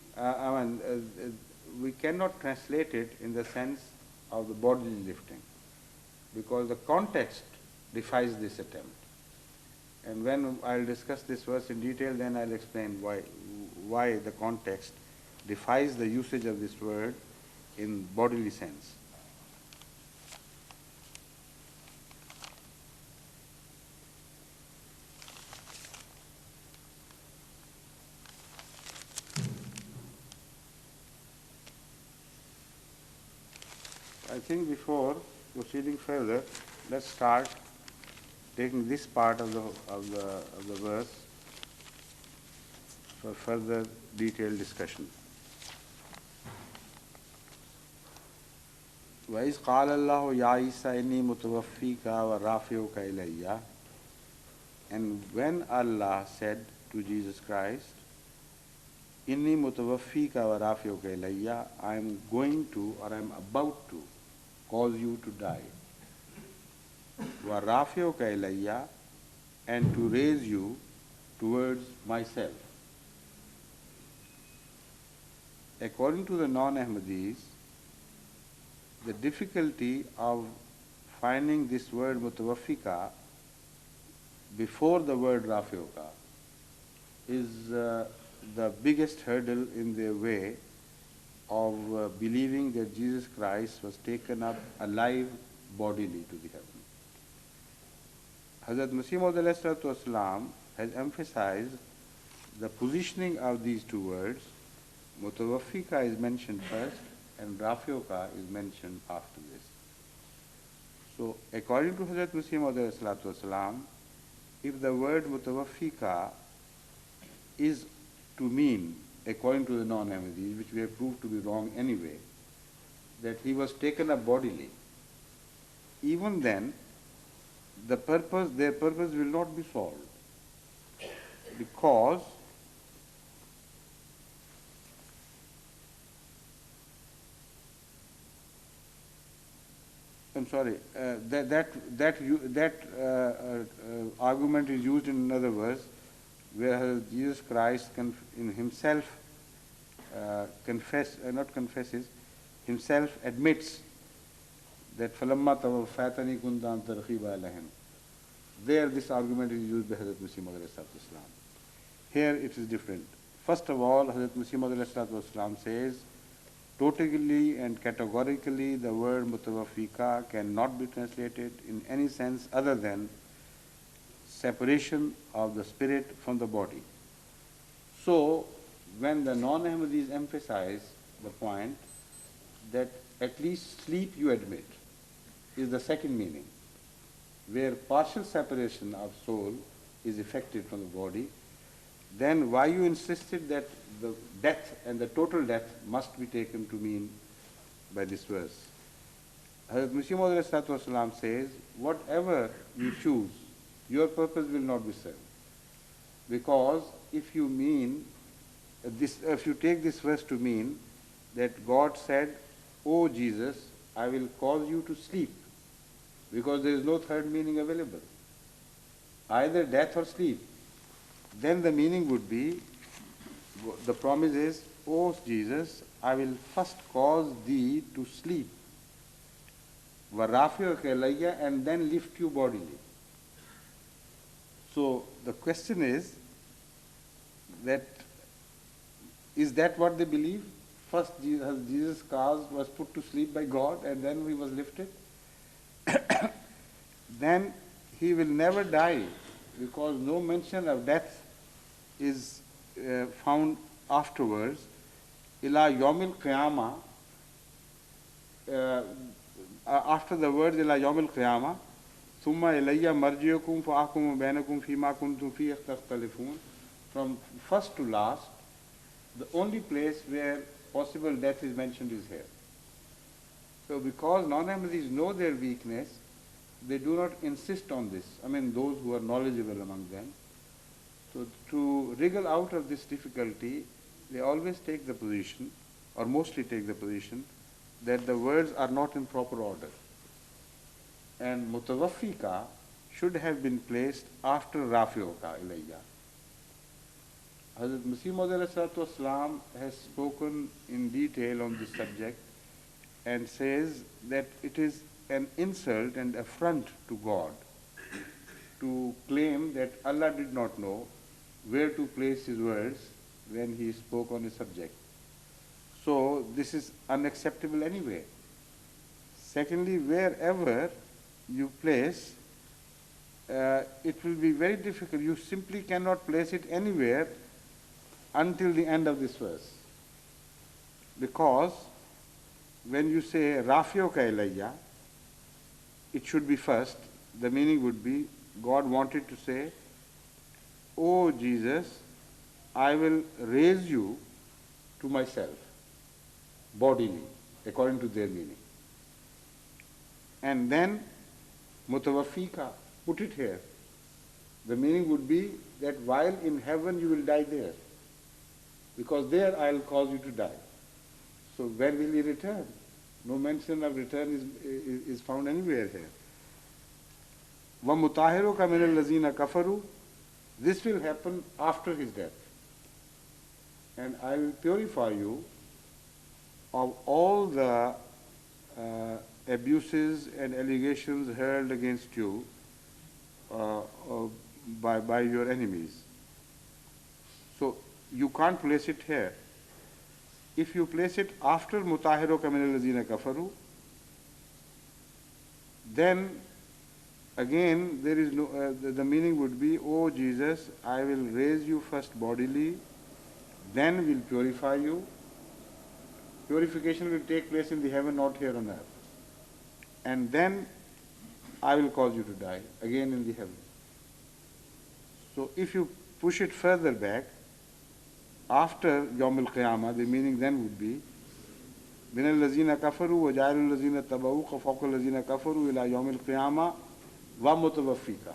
we cannot translate it in the sense of the bodily lifting, because the context defies this attempt. And when I'll discuss this verse in detail, then I'll explain why the context defies the usage of this word in bodily sense. I think before proceeding further, let's start taking this part of the verse for further detailed discussion. وَإِذْ قَالَ اللَّهُ يَا عِيسَى إِنِّي مُتَوَفِّيكَ وَرَافِعُكَ إِلَيَّ. And when Allah said to Jesus Christ, إِنِّي مُتَوَفِّيكَ وَرَافِعُكَ إِلَيَّ, I am going to, or I am about to cause you to die. وَرَافِعُكَ إِلَيَّ, and to raise you towards myself. According to the non-Ahmadis, the difficulty of finding this word mutawaffika before the word rafiuka is the biggest hurdle in their way of believing that Jesus Christ was taken up alive bodily to the heaven. Hazrat Masih Maud has emphasized the positioning of these two words. Mutawaffika is mentioned first and rafiuka is mentioned after this. So according to Hazrat Masih Maud, if the word mutawaffika is to mean, according to the non-Ahmadis, which we have proved to be wrong anyway, that he was taken up bodily, even then their purpose will not be solved, because I'm sorry, that argument is used in another verse, where Jesus Christ in himself himself admits that فَلَمَّا تَوَفَّيْتَنِي كُنْتَ أَنْتَ رَقِيبَ عَلَيْهِمْ. There this argument is used by Hazrat Masih Maud. Here it is different. First of all, Hazrat Masih Maud says, totally and categorically the word mutawaffika cannot be translated in any sense other than separation of the spirit from the body. So when the non-Ahmadis emphasize the point that at least sleep you admit is the second meaning, where partial separation of soul is effected from the body, then why you insisted that the death and the total death must be taken to mean by this verse? Hazrat Masih Maud says, whatever you choose, your purpose will not be served. Because if you mean this, if you take this verse to mean that God said, "O Jesus, I will cause you to sleep," because there is no third meaning available, either death or sleep, then the meaning would be, the promise is, "O Jesus, I will first cause thee to sleep, وَرَافِعُكَ إِلَيَّ," and then lift you bodily. So the question is that, is that what they believe? First Jesus' cause was put to sleep by God and then he was lifted? Then he will never die, because no mention of death is found afterwards. Ila yawmil qiyamah, after the word ila yawmil qiyamah, thumma ilayya marji'ukum fa'ahkumu bainakum fima kuntum fihi takhtalifun. From first to last, the only place where possible death is mentioned is here. So because non-Ahmadis know their weakness, they do not insist on this. I mean, those who are knowledgeable among them. So to wriggle out of this difficulty, they always take the position, or mostly take the position, that the words are not in proper order. And mutawaffika should have been placed after rafi'uka ilayya. Hazrat Masih Maud has spoken in detail on this subject and says that it is an insult and affront to God to claim that Allah did not know where to place his words when he spoke on a subject. So this is unacceptable anyway. Secondly, wherever you place, it will be very difficult. You simply cannot place it anywhere until the end of this verse. Because when you say Rafiuka ilayya, it should be first. The meaning would be, God wanted to say, "O Jesus, I will raise you to myself, bodily," according to their meaning. And then mutawaffika, put it here. The meaning would be that while in heaven you will die there, because there I will cause you to die. So when will he return? No mention of return is found anywhere here. وَمُطَاهِرُكَ مِنَ الَّذِينَ كَفَرُوا. This will happen after his death. And I will purify you of all the abuses and allegations hurled against you by your enemies. So you can't place it here. If you place it after mutahiruka minal lazina kafaru, then again there is no, the meaning would be, oh Jesus, I will raise you first bodily, then will purify you. Purification will take place in the heaven, not here on earth. And then I will cause you to die, again in the heaven. So if you push it further back, after Yawm al-Qiyamah, the meaning then would be, من الذين كفروا وجعلوا الذين اتبعوك فوق الذين كفروا إلى يوم القيامة ومتوفيك.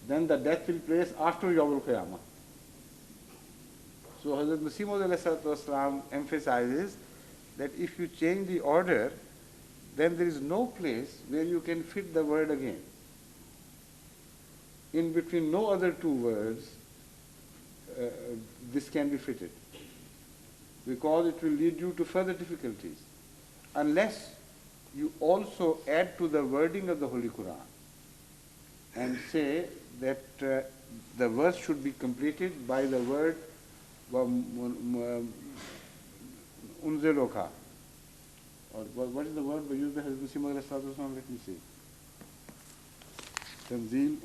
Then the death will place after Yawm al-Qiyamah. So Hazrat Masih Maud emphasizes that if you change the order, then there is no place where you can fit the word again. In between no other two words, this can be fitted, because it will lead you to further difficulties, unless you also add to the wording of the Holy Quran and say that the verse should be completed by the word unziloka. Or what is the word used by Hazrat Masih Maud? Let me see. Tanzil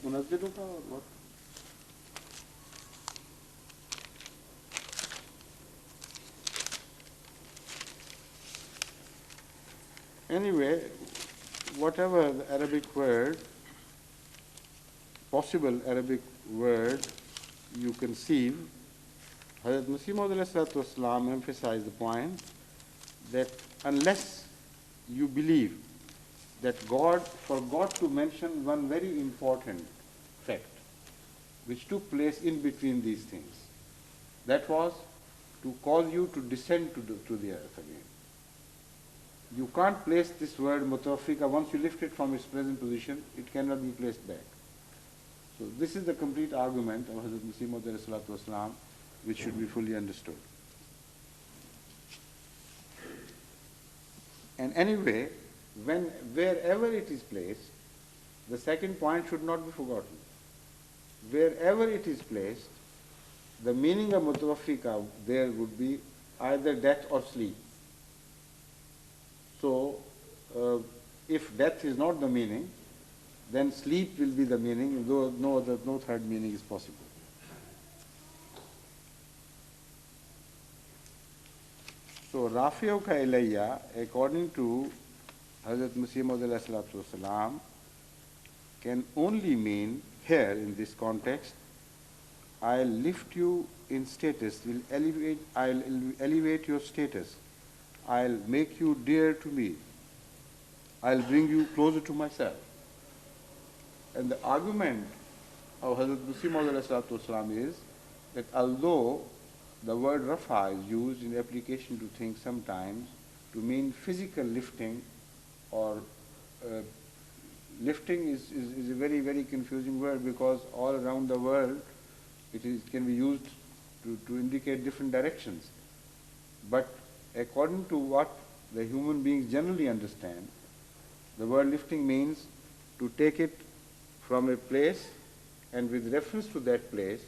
unazziluka or what? Anyway, whatever the Arabic word, possible Arabic word you conceive, Hazrat Masih Maud emphasized the point that unless you believe that God forgot to mention one very important fact which took place in between these things, that was to cause you to descend to the earth again. You can't place this word mutawafika, once you lift it from its present position, it cannot be placed back. So this is the complete argument of Hazrat Masih Maud, which should be fully understood. And anyway, wherever it is placed, the second point should not be forgotten. Wherever it is placed, the meaning of mutawaffika there would be either death or sleep. So, if death is not the meaning, then sleep will be the meaning, though no third meaning is possible. So, Rafi'uka ilayya, according to Hazrat Masih Maud can only mean here in this context, I'll lift you in status, I'll elevate your status, I'll make you dear to me, I'll bring you closer to myself. And the argument of Hazrat Masih Maud is that although the word rafa is used in application to things sometimes to mean physical lifting, or lifting is a very, very confusing word, because all around the world it can be used to indicate different directions. But according to what the human beings generally understand, the word lifting means to take it from a place, and with reference to that place,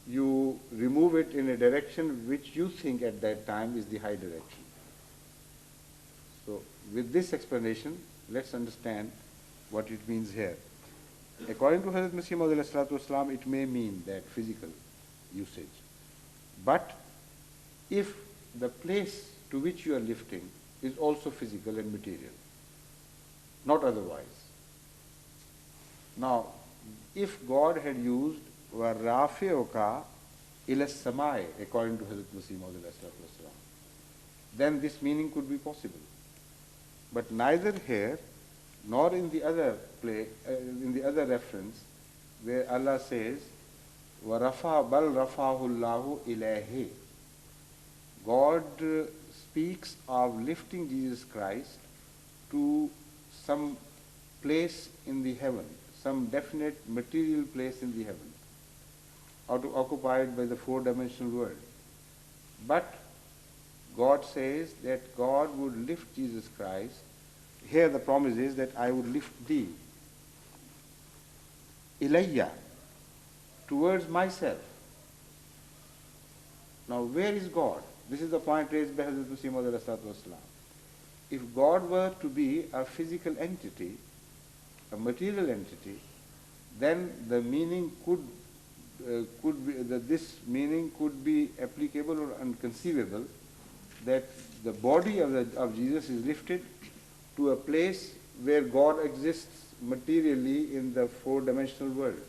you remove it in a direction which you think at that time is the high direction. So with this explanation, let's understand what it means here. According to Hazrat Masih Maud, it may mean that physical usage. But if the place to which you are lifting is also physical and material, not otherwise. Now, if God had used وَرَافِعُكَ إِلَى السَّمَاءِ according to Hazrat Masih Maud, then this meaning could be possible. But neither here nor in the other reference where Allah says وَرَفَعَ بَلْ رَفَعَهُ اللَّهُ إِلَيْهِ, God speaks of lifting Jesus Christ to some place in the heaven, some definite material place in the heaven, occupied by the four-dimensional world. But God says that God would lift Jesus Christ. Here the promise is that I would lift thee, ilayya, towards myself. Now where is God? This is the point raised by Hazrat Mirza Tahir Ahmad. If God were to be a physical entity, a material entity, then the meaning this meaning could be applicable or unconceivable, that the body of Jesus is lifted to a place where God exists materially in the four-dimensional world.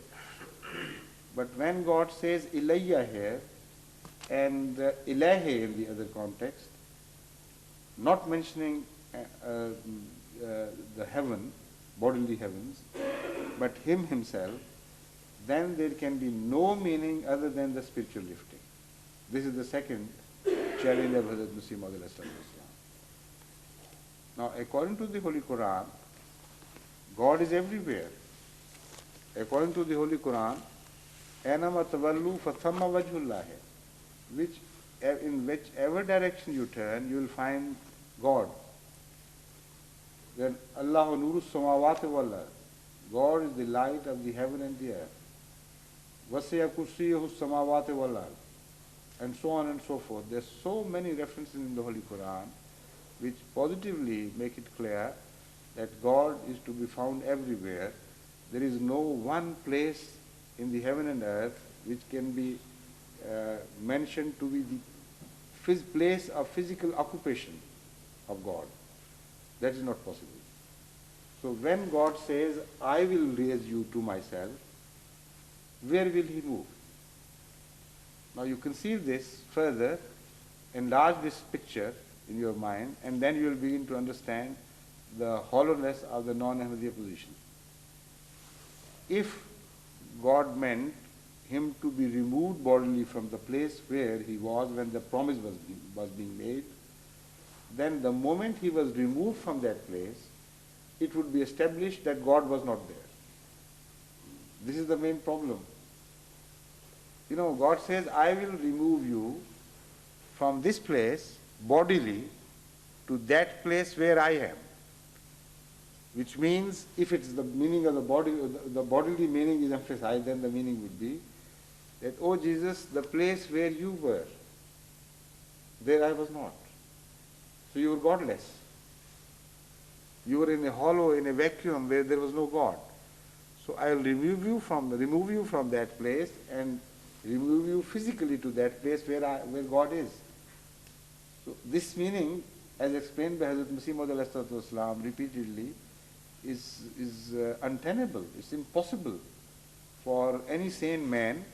But when God says ilayya here and ilahi in the other context, not mentioning the heaven, bodily heavens, but him himself, then there can be no meaning other than the spiritual lifting. This is the second challenge of Hazrat Mirza Tahir Ahmad. Now, according to the Holy Quran, God is everywhere. According to the Holy Quran, "Ainama tawallu fathamma wajhullah," which in whichever direction you turn, you will find God. Then Allahu nuru samawati wal ard. God is the light of the heaven and the earth. Wasi'a kursiyuhu samawati wal ard. And so on and so forth. There are so many references in the Holy Quran which positively make it clear that God is to be found everywhere. There is no one place in the heaven and earth which can be mentioned to be the place of physical occupation of God. That is not possible. So when God says, I will raise you to myself, where will he move? Now you conceive this further, enlarge this picture in your mind, and then you will begin to understand the hollowness of the non-Ahmadiyya position. If God meant him to be removed bodily from the place where he was when the promise was being made, then the moment he was removed from that place, it would be established that God was not there. This is the main problem. You know, God says, I will remove you from this place bodily to that place where I am. Which means, if it's the meaning of the body, the bodily meaning is emphasized, then the meaning would be that, oh Jesus, the place where you were, there I was not. So you were godless. You were in a hollow, in a vacuum where there was no God. So I will remove you from that place and remove you physically to that place where God is. So this meaning, as explained by Hazrat Masih Maud repeatedly, is untenable. It's impossible for any sane man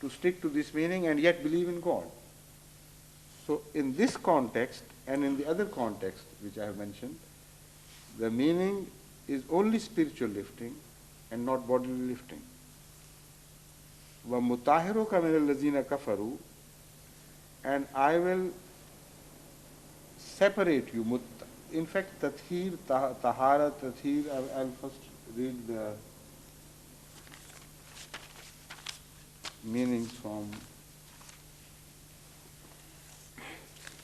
to stick to this meaning and yet believe in God. So in this context and in the other context which I have mentioned, the meaning is only spiritual lifting and not bodily lifting. وَمُطَاهِرُكَ مِنَ الَّذِينَ كَفَرُوا, and I will separate you. In fact, tathir, tahara, tathir, I'll first read the meanings from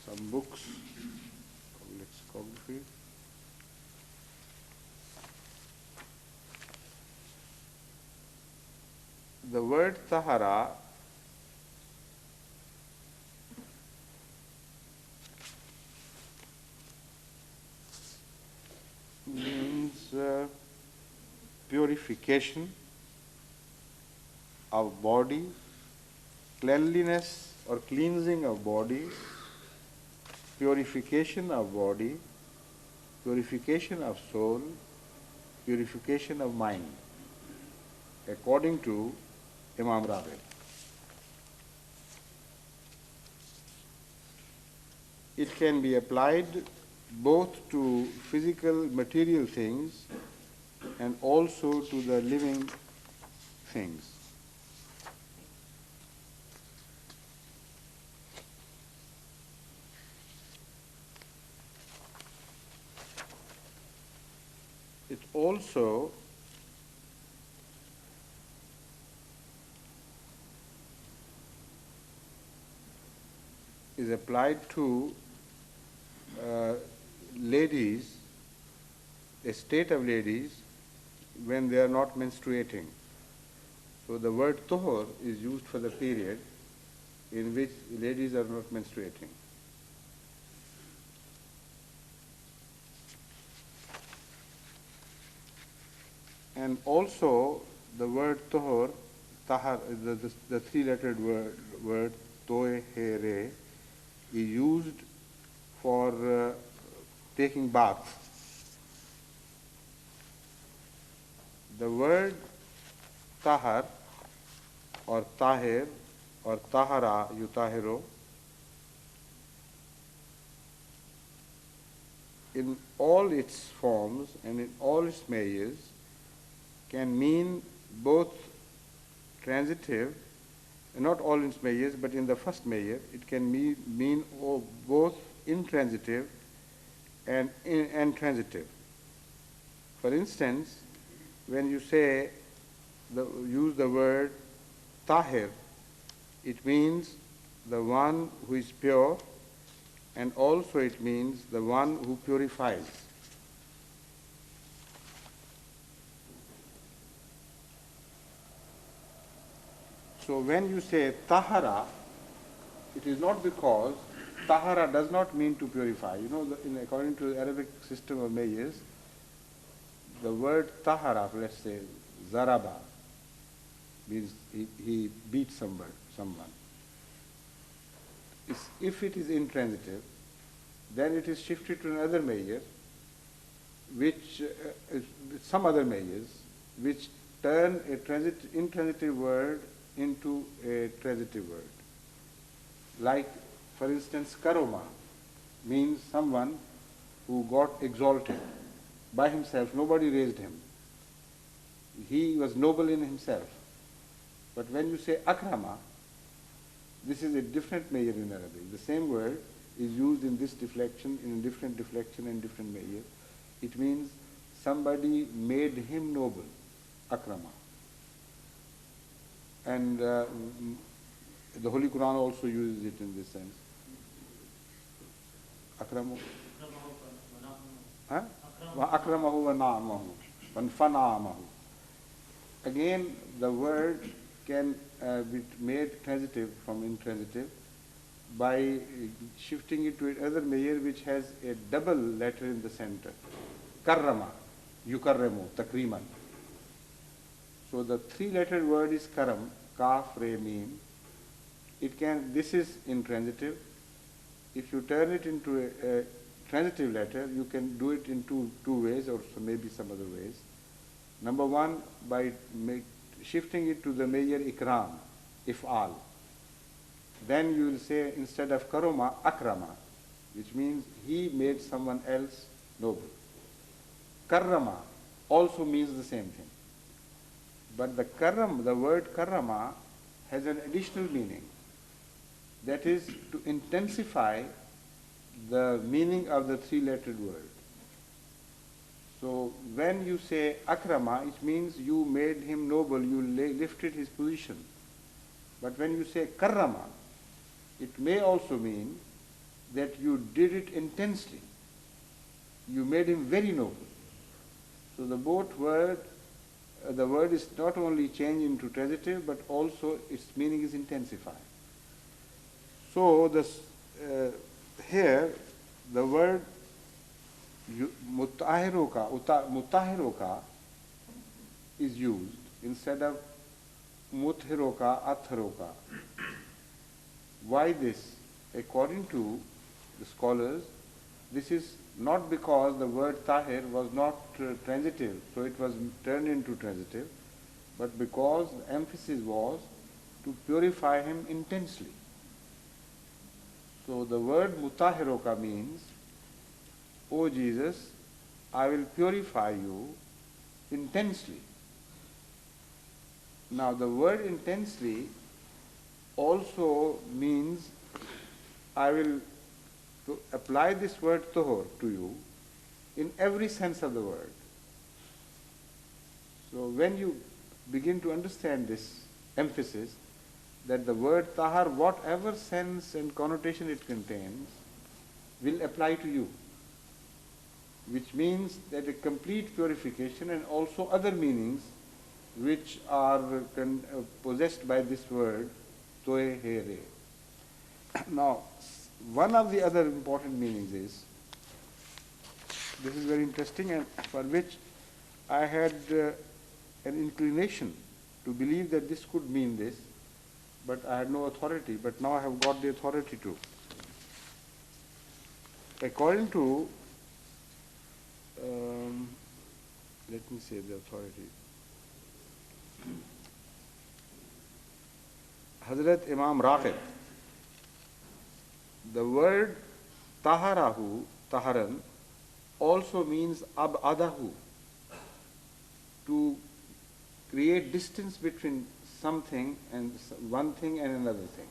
some books called lexicography. The word tahara means purification of body, cleanliness or cleansing of body, purification of body, purification of soul, purification of mind, according to Imam Rabi. It can be applied both to physical material things and also to the living things. It also is applied to uh, ladies, a state of ladies when they are not menstruating. So the word tuhur is used for the period in which ladies are not menstruating. And also the word tuhur, tahar, the three-lettered word tohe re, is used for taking bath. The word tahar or tahir or tahara yutahiro in all its forms and in all its measures can mean both transitive, not all its measures, but in the first measure it can mean both intransitive and transitive. For instance, when you use the word tahir, it means the one who is pure, and also it means the one who purifies. So when you say tahara, it is not because tahara does not mean to purify. You know, according to the Arabic system of measures, the word tahara, let's say zaraba, means he beat someone. If it is intransitive, then it is shifted to another measure, which some other measures, which turn a intransitive word into a transitive word. Like, for instance, karoma means someone who got exalted by himself. Nobody raised him. He was noble in himself. But when you say akrama, this is a different measure in Arabic. The same word is used in this deflection, in a different deflection and different measure. It means somebody made him noble, akrama. And the Holy Quran also uses it in this sense. Akramu. Akramahu wa na'amahu. Wa fana'amahu. Again, the word can be made transitive from intransitive by shifting it to another measure which has a double letter in the center. Karrama, yukarremu, takriman. So the three-lettered word is karam, kaf, re, mim. This is intransitive. If you turn it into a transitive letter, you can do it in two ways, or maybe some other ways. Number one, by shifting it to the measure ikram, if'al. Then you will say, instead of karoma, akrama, which means he made someone else noble. Karrama also means the same thing. But the word karrama has an additional meaning. That is to intensify the meaning of the three-lettered word. So when you say akrama, it means you made him noble, you lifted his position. But when you say karrama, it may also mean that you did it intensely. You made him very noble. So the word is not only changed into transitive, but also its meaning is intensified. So here the word mutahiroka is used instead of muthiroka, atharoka. Why this? According to the scholars, this is not because the word tahir was not transitive, so it was turned into transitive, but because the emphasis was to purify him intensely. So the word mutahiroka means, O Jesus, I will purify you intensely. Now the word intensely also means I will apply this word tuhur to you in every sense of the word. So when you begin to understand this emphasis, that the word tahar, whatever sense and connotation it contains, will apply to you, which means that a complete purification and also other meanings which are possessed by this word, toe here. Now, one of the other important meanings is, this is very interesting and for which I had an inclination to believe that this could mean this, but I had no authority, but now I have got the authority to. According to, let me say the authority, Hazrat Imam Raghib, the word taharahu, taharan, also means abadahu, to create distance between something and one thing and another thing.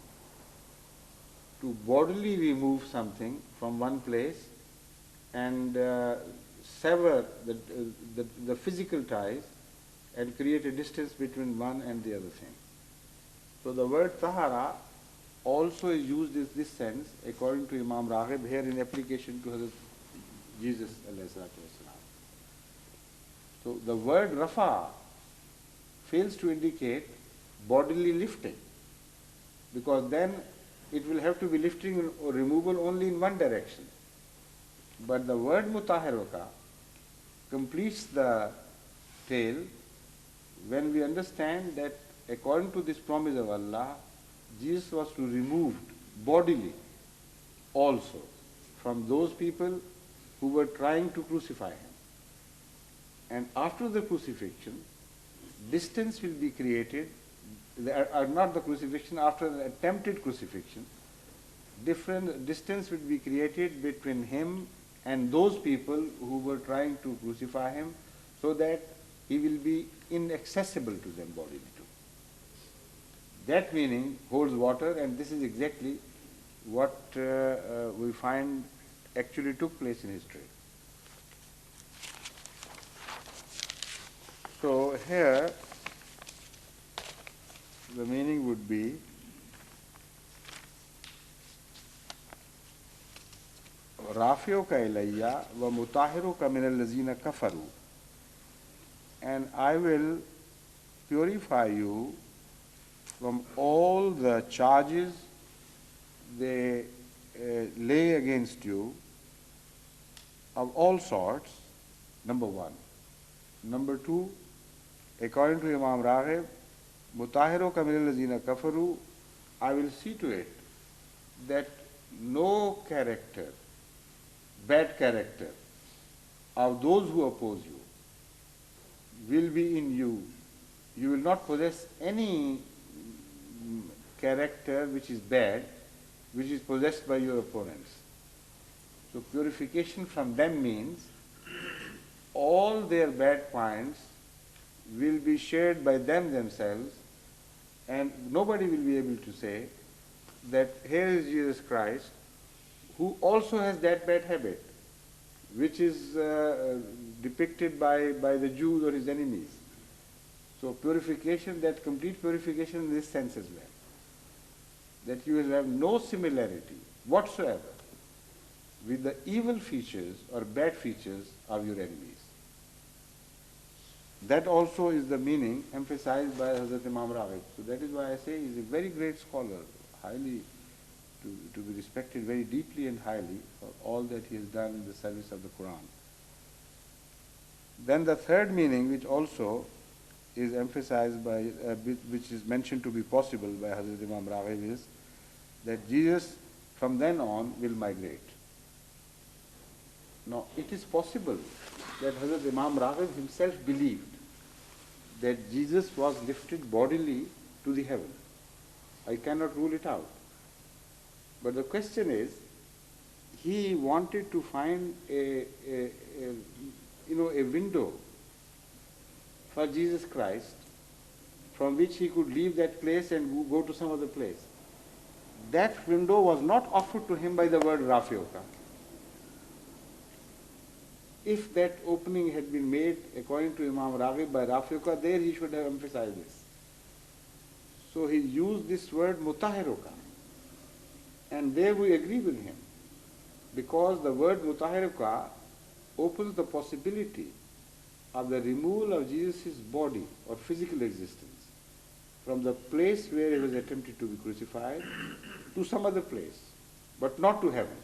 To bodily remove something from one place and sever the physical ties and create a distance between one and the other thing. So the word tahara also is used in this sense, according to Imam Raghib, here in application to Hazrat Jesus alayhi salatu wasalam. So the word rafa fails to indicate bodily lifting, because then it will have to be lifting or removal only in one direction. But the word mutahiruka completes the tale when we understand that according to this promise of Allah, Jesus was to be removed bodily also from those people who were trying to crucify him. And after the crucifixion, distance will be created, not the crucifixion, after the attempted crucifixion, different distance will be created between him and those people who were trying to crucify him, so that he will be inaccessible to them bodily too. That meaning holds water, and this is exactly what we find actually took place in history. So here the meaning would be Rafiuka ilayya wa mutahiruka min allazina kafaru, and I will purify you from all the charges they lay against you of all sorts, number one. Number two, according to Imam Raghib, mutahiruka min allazina kafaru, I will see to it that no character, bad character of those who oppose you will be in you. You will not possess any character which is bad, which is possessed by your opponents. So purification from them means all their bad points will be shared by them themselves, and nobody will be able to say that here is Jesus Christ, who also has that bad habit, which is depicted by the Jews or his enemies. So purification, that complete purification in this sense as well, that you will have no similarity whatsoever with the evil features or bad features of your enemies. That also is the meaning emphasized by Hazrat Imam Raghib. So that is why I say he is a very great scholar, highly to be respected very deeply and highly for all that he has done in the service of the Quran. Then the third meaning, which also is emphasized by, which is mentioned to be possible by Hazrat Imam Raghib, is that Jesus from then on will migrate. Now, it is possible that Hazrat Imam Raghib himself believed that Jesus was lifted bodily to the heaven. I cannot rule it out. But the question is, he wanted to find a window for Jesus Christ from which he could leave that place and go to some other place. That window was not offered to him by the word Rafiuka. If that opening had been made according to Imam Raghib by Rafiuka, there he should have emphasized this. So he used this word mutahiruka, and there we agree with him. because the word mutahiruka opens the possibility of the removal of Jesus' body or physical existence from the place where he was attempted to be crucified to some other place, but not to heaven,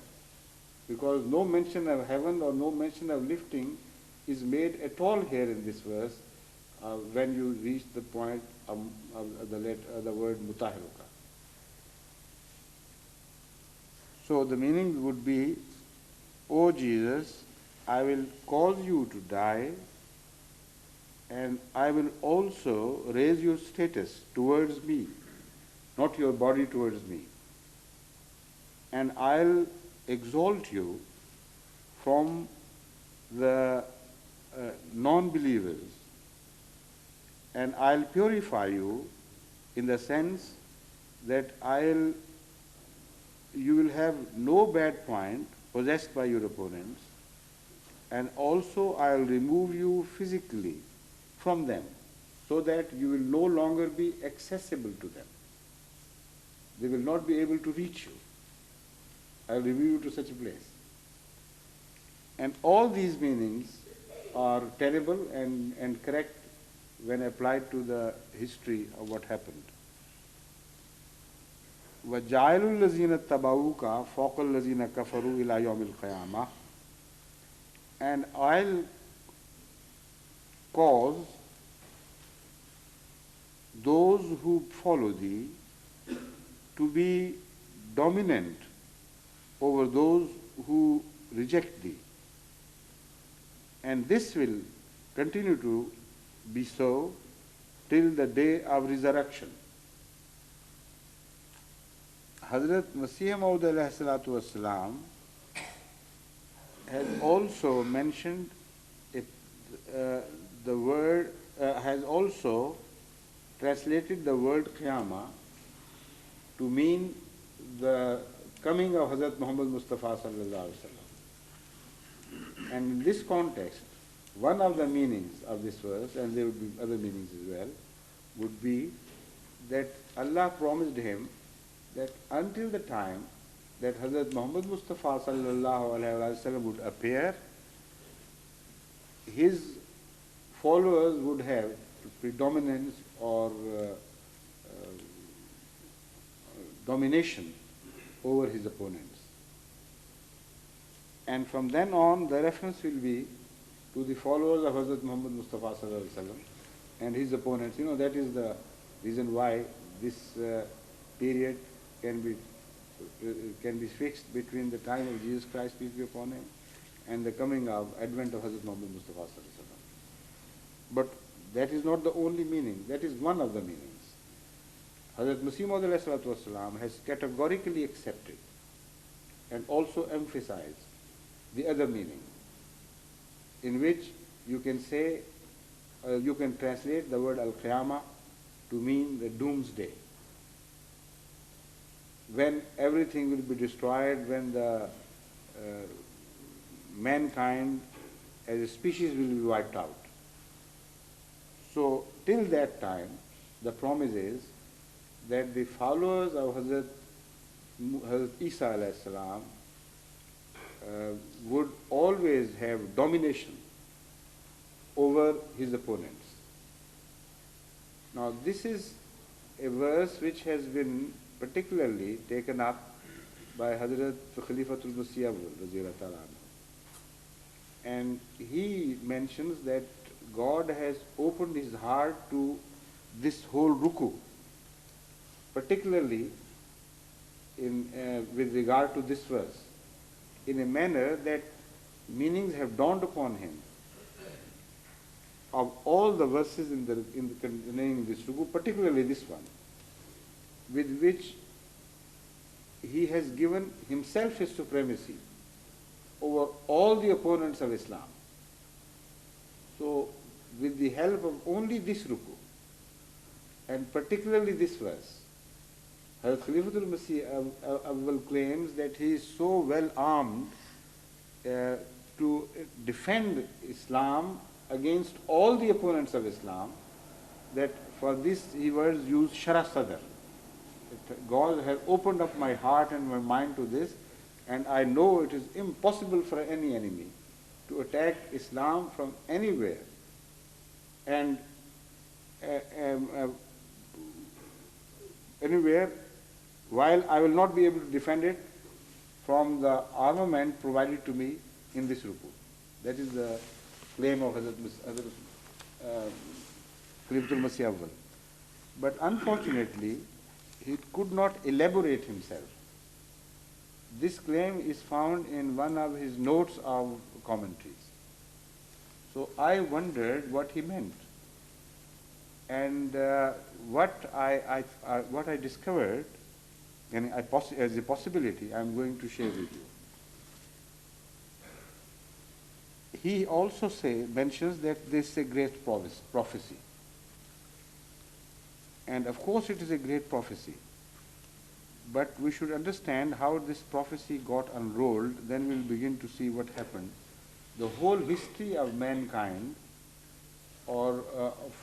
because no mention of heaven or no mention of lifting is made at all here in this verse when you reach the point of the word mutahiruka. So the meaning would be, O Jesus, I will cause you to die, and I will also raise your status towards me, not your body towards me. And I'll exalt you from the non-believers, and I'll purify you in the sense that you will have no bad point possessed by your opponents, and also I'll remove you physically from them so that you will no longer be accessible to them. They will not be able to reach you. I'll remove you to such a place. And all these meanings are terrible and correct when applied to the history of what happened. وَجَعَلُ الَّذِينَ اتَّبَعُوكَ فَوْقَ الَّذِينَ كَفَرُوا إِلَى يَوْمِ الْقِيَامَةِ, and I'll cause those who follow thee to be dominant over those who reject thee. And this will continue to be so till the day of resurrection. Hazrat Masih Maud alayhi salatu wassalam has also mentioned the word, has also translated the word Qiyamah to mean the coming of Hazrat Muhammad Mustafa sallallahu alaihi wasallam. And in this context, one of the meanings of this verse, and there would be other meanings as well, would be that Allah promised him that until the time that Hazrat Muhammad Mustafa sallallahu alaihi wasallam would appear, his followers would have predominance or domination over his opponents. And from then on, the reference will be to the followers of Hazrat Muhammad Mustafa sallallahu alaihi wasallam and his opponents. You know, that is the reason why this period can be fixed between the time of Jesus Christ, peace be upon him, and the coming of advent of Hazrat Muhammad Mustafa sallallahu alaihi wasallam. But that is not the only meaning. That is one of the meanings. Hazrat Masih Maud alayhi salatu wasalam has categorically accepted and also emphasized the other meaning, in which you can say, you can translate the word al-Qiyamah to mean the doomsday, when everything will be destroyed, when the mankind as a species will be wiped out. So till that time, the promise is that the followers of Hazrat Isa alayhi salam would always have domination over his opponents. Now this is a verse which has been particularly taken up by Hazrat Khalifatul-Masih IV, and he mentions that God has opened his heart to this whole ruku, particularly with regard to this verse, in a manner that meanings have dawned upon him of all the verses in the containing this ruku, particularly this one, with which he has given himself his supremacy over all the opponents of Islam. So with the help of only this ruku, and particularly this verse, Hazrat Khalifatul-Masih IV claims that he is so well armed to defend Islam against all the opponents of Islam that for this he was used Sharah Sadr. God has opened up my heart and my mind to this, And I know it is impossible for any enemy to attack Islam from anywhere. And anywhere, while I will not be able to defend it from the armament provided to me in this ruku. That is the claim of Hazrat Khalifatul-Masih IV. But unfortunately, he could not elaborate himself. This claim is found in one of his notes of commentaries. So I wondered what he meant. And what I discovered, and as a possibility, I am going to share with you. He also mentions that this is a great prophecy. And of course it is a great prophecy. But we should understand how this prophecy got unrolled, then we'll begin to see what happened. The whole history of mankind, or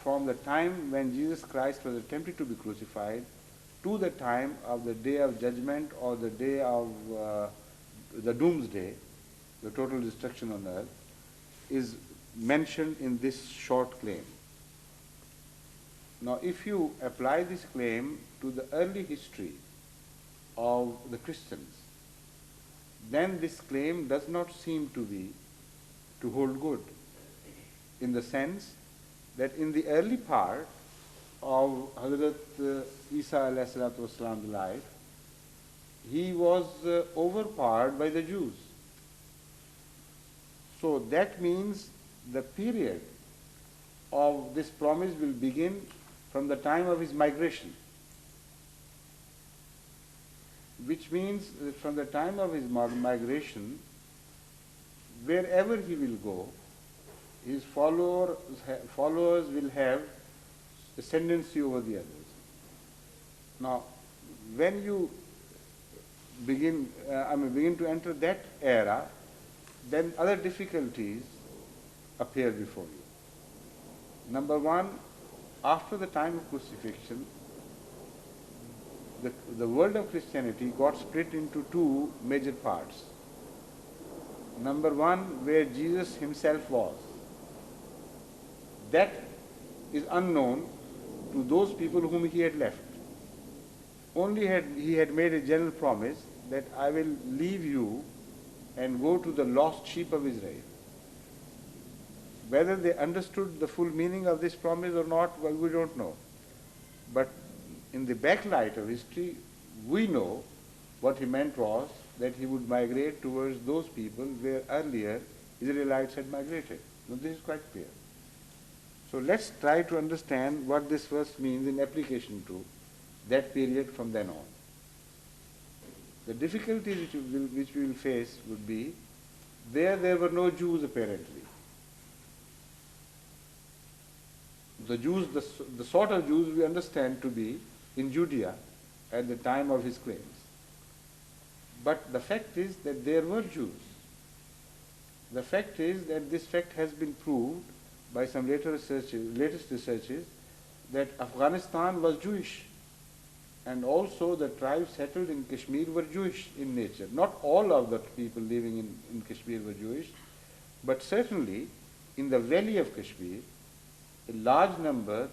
from the time when Jesus Christ was attempted to be crucified to the time of the day of judgment or the day of the doomsday, the total destruction on earth, is mentioned in this short claim. Now, if you apply this claim to the early history of the Christians, then this claim does not seem to hold good, in the sense that in the early part of Hazrat Isa ﷺ's life, he was overpowered by the Jews. So that means the period of this promise will begin from the time of his migration, which means that from the time of his migration, wherever he will go, his followers will have ascendancy over the others. Now, when you begin to enter that era, then other difficulties appear before you. Number one, after the time of crucifixion, the world of Christianity got split into two major parts. Number one, where Jesus himself was. That is unknown to those people whom he had left. Only he had made a general promise that I will leave you and go to the lost sheep of Israel. Whether they understood the full meaning of this promise or not, well, we don't know. But in the backlight of history, we know what he meant was that he would migrate towards those people where earlier Israelites had migrated. Now, this is quite clear. So let's try to understand what this verse means in application to that period from then on. The difficulties which we will face would be, there were no Jews apparently. The Jews, the sort of Jews we understand to be in Judea at the time of his claims. But the fact is that there were Jews. The fact is that this fact has been proved by some latest researches, that Afghanistan was Jewish, and also the tribes settled in Kashmir were Jewish in nature. Not all of the people living in Kashmir were Jewish, but certainly in the valley of Kashmir, a large number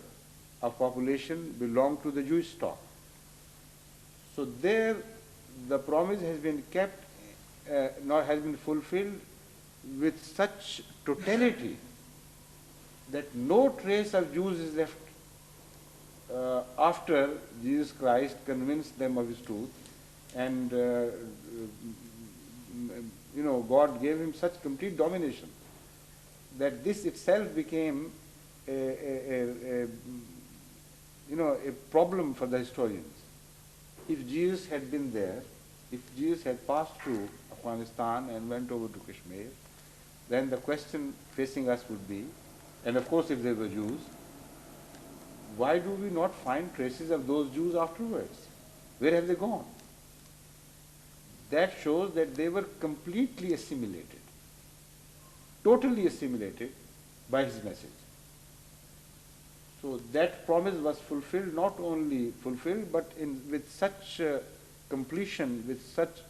of population belonged to the Jewish stock. So there the promise has been kept, has been fulfilled with such totality that no trace of Jews is left after Jesus Christ convinced them of his truth, and God gave him such complete domination that this itself became a problem for the historians. If Jesus had been there, if Jesus had passed through Afghanistan and went over to Kashmir, then the question facing us would be, and of course if they were Jews, why do we not find traces of those Jews afterwards? Where have they gone? That shows that they were completely assimilated, totally assimilated by his message. So that promise was fulfilled, not only fulfilled, but with such completion,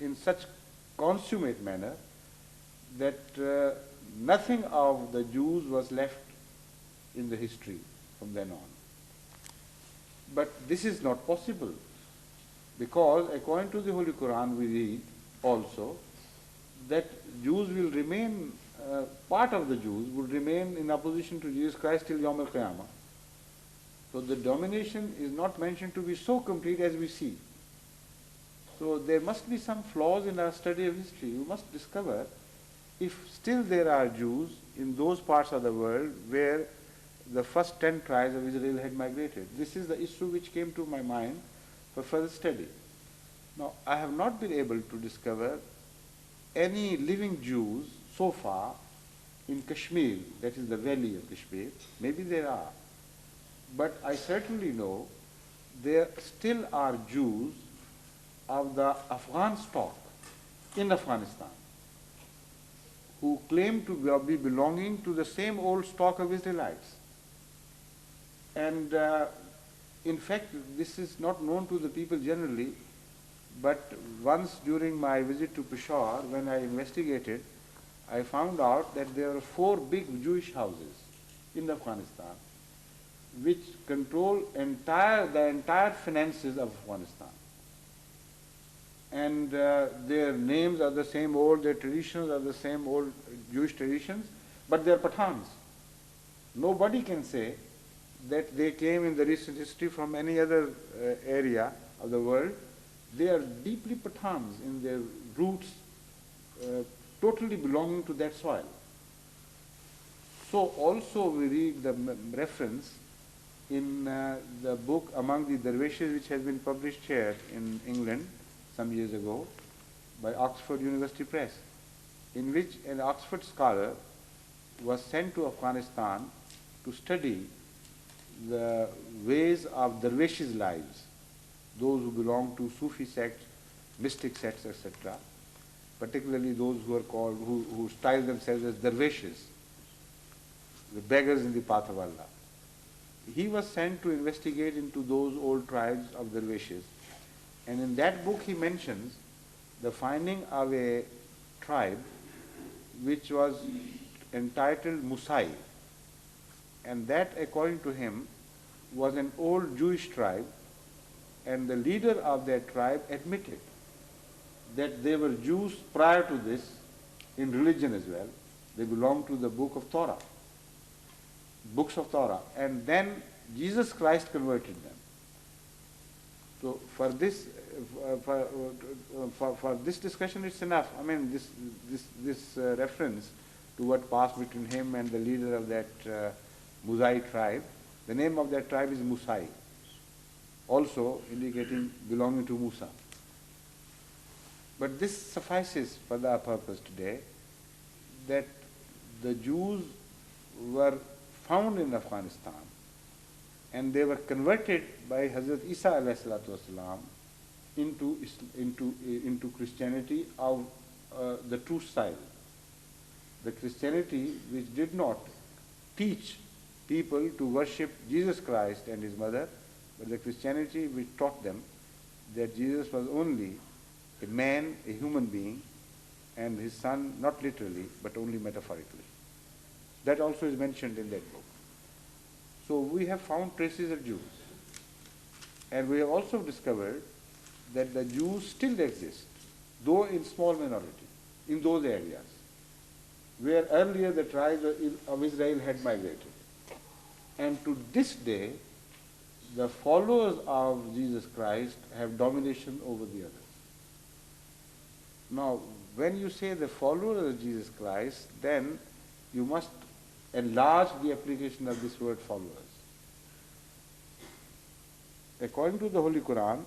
in such consummate manner that nothing of the Jews was left in the history from then on. But this is not possible, because according to the Holy Quran we read also that Jews will remain, part of the Jews will remain in opposition to Jesus Christ till Yawm al-Qiyamah. So the domination is not mentioned to be so complete as we see. So there must be some flaws in our study of history. We must discover if still there are Jews in those parts of the world where the first 10 tribes of Israel had migrated. This is the issue which came to my mind for further study. Now, I have not been able to discover any living Jews so far in Kashmir, that is the valley of Kashmir. Maybe there are. But I certainly know there still are Jews of the Afghan stock in Afghanistan who claim to be belonging to the same old stock of Israelites. And in fact, this is not known to the people generally, but once during my visit to Peshawar, when I investigated, I found out that there are 4 big Jewish houses in Afghanistan which control the entire finances of Afghanistan. And their names are the same old, their traditions are the same old Jewish traditions, but they are Pathans. Nobody can say that they came in the recent history from any other area of the world. They are deeply Pathans in their roots, totally belonging to that soil. So also we read the reference in the book Among the Dervishes, which has been published here in England some years ago by Oxford University Press, in which an Oxford scholar was sent to Afghanistan to study the ways of dervishes' lives, those who belong to Sufi sects, mystic sects, etc., particularly those who are called, who style themselves as dervishes, the beggars in the path of Allah. He was sent to investigate into those old tribes of dervishes, and in that book he mentions the finding of a tribe which was entitled Musai, and that, according to him, was an old Jewish tribe, and the leader of that tribe admitted that they were Jews prior to this in religion as well. They belonged to the books of Torah, and then Jesus Christ converted them. So for this discussion, it's enough. I mean, this reference to what passed between him and the leader of that Musai tribe. The name of that tribe is Musai, also indicating belonging to Musa. But this suffices for our purpose today, that the Jews were found in Afghanistan and they were converted by Hazrat Isa alayhi salatu wasalam into Christianity of the true style. The Christianity which did not teach people to worship Jesus Christ and his mother, but the Christianity which taught them that Jesus was only a man, a human being, and his son, not literally, but only metaphorically. That also is mentioned in that book. So we have found traces of Jews. And we have also discovered that the Jews still exist, though in small minority, in those areas, where earlier the tribes of Israel had migrated. And to this day, the followers of Jesus Christ have domination over the others. Now, when you say the followers of Jesus Christ, then you must enlarge the application of this word followers. According to the Holy Quran,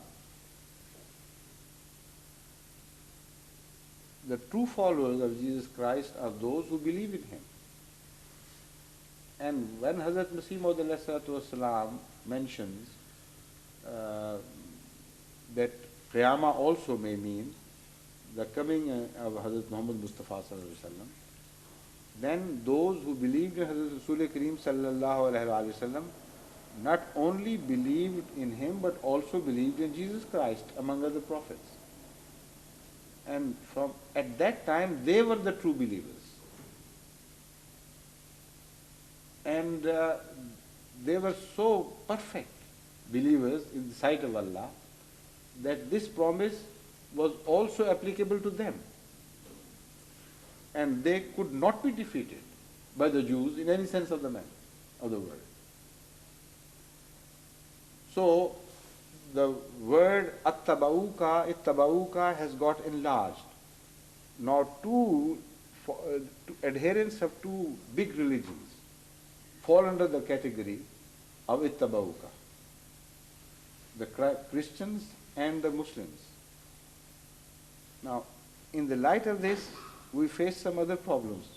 the true followers of Jesus Christ are those who believe in him. And when Hazrat Masih Maud mentions that Qiyamah also may mean the coming of Hazrat Muhammad Mustafa sallallahu alaihi wasallam, then those who believed in Hazrat Rasul Kareem sallallahu alaihi wasallam not only believed in him but also believed in Jesus Christ among other prophets. And from at that time, they were the true believers. And they were so perfect believers in the sight of Allah that this promise was also applicable to them. And they could not be defeated by the Jews in any sense of the word. So the word ittabauka has got enlarged. Now two adherents of two big religions fall under the category of ittabauka: the Christians and the Muslims. Now, in the light of this, we face some other problems.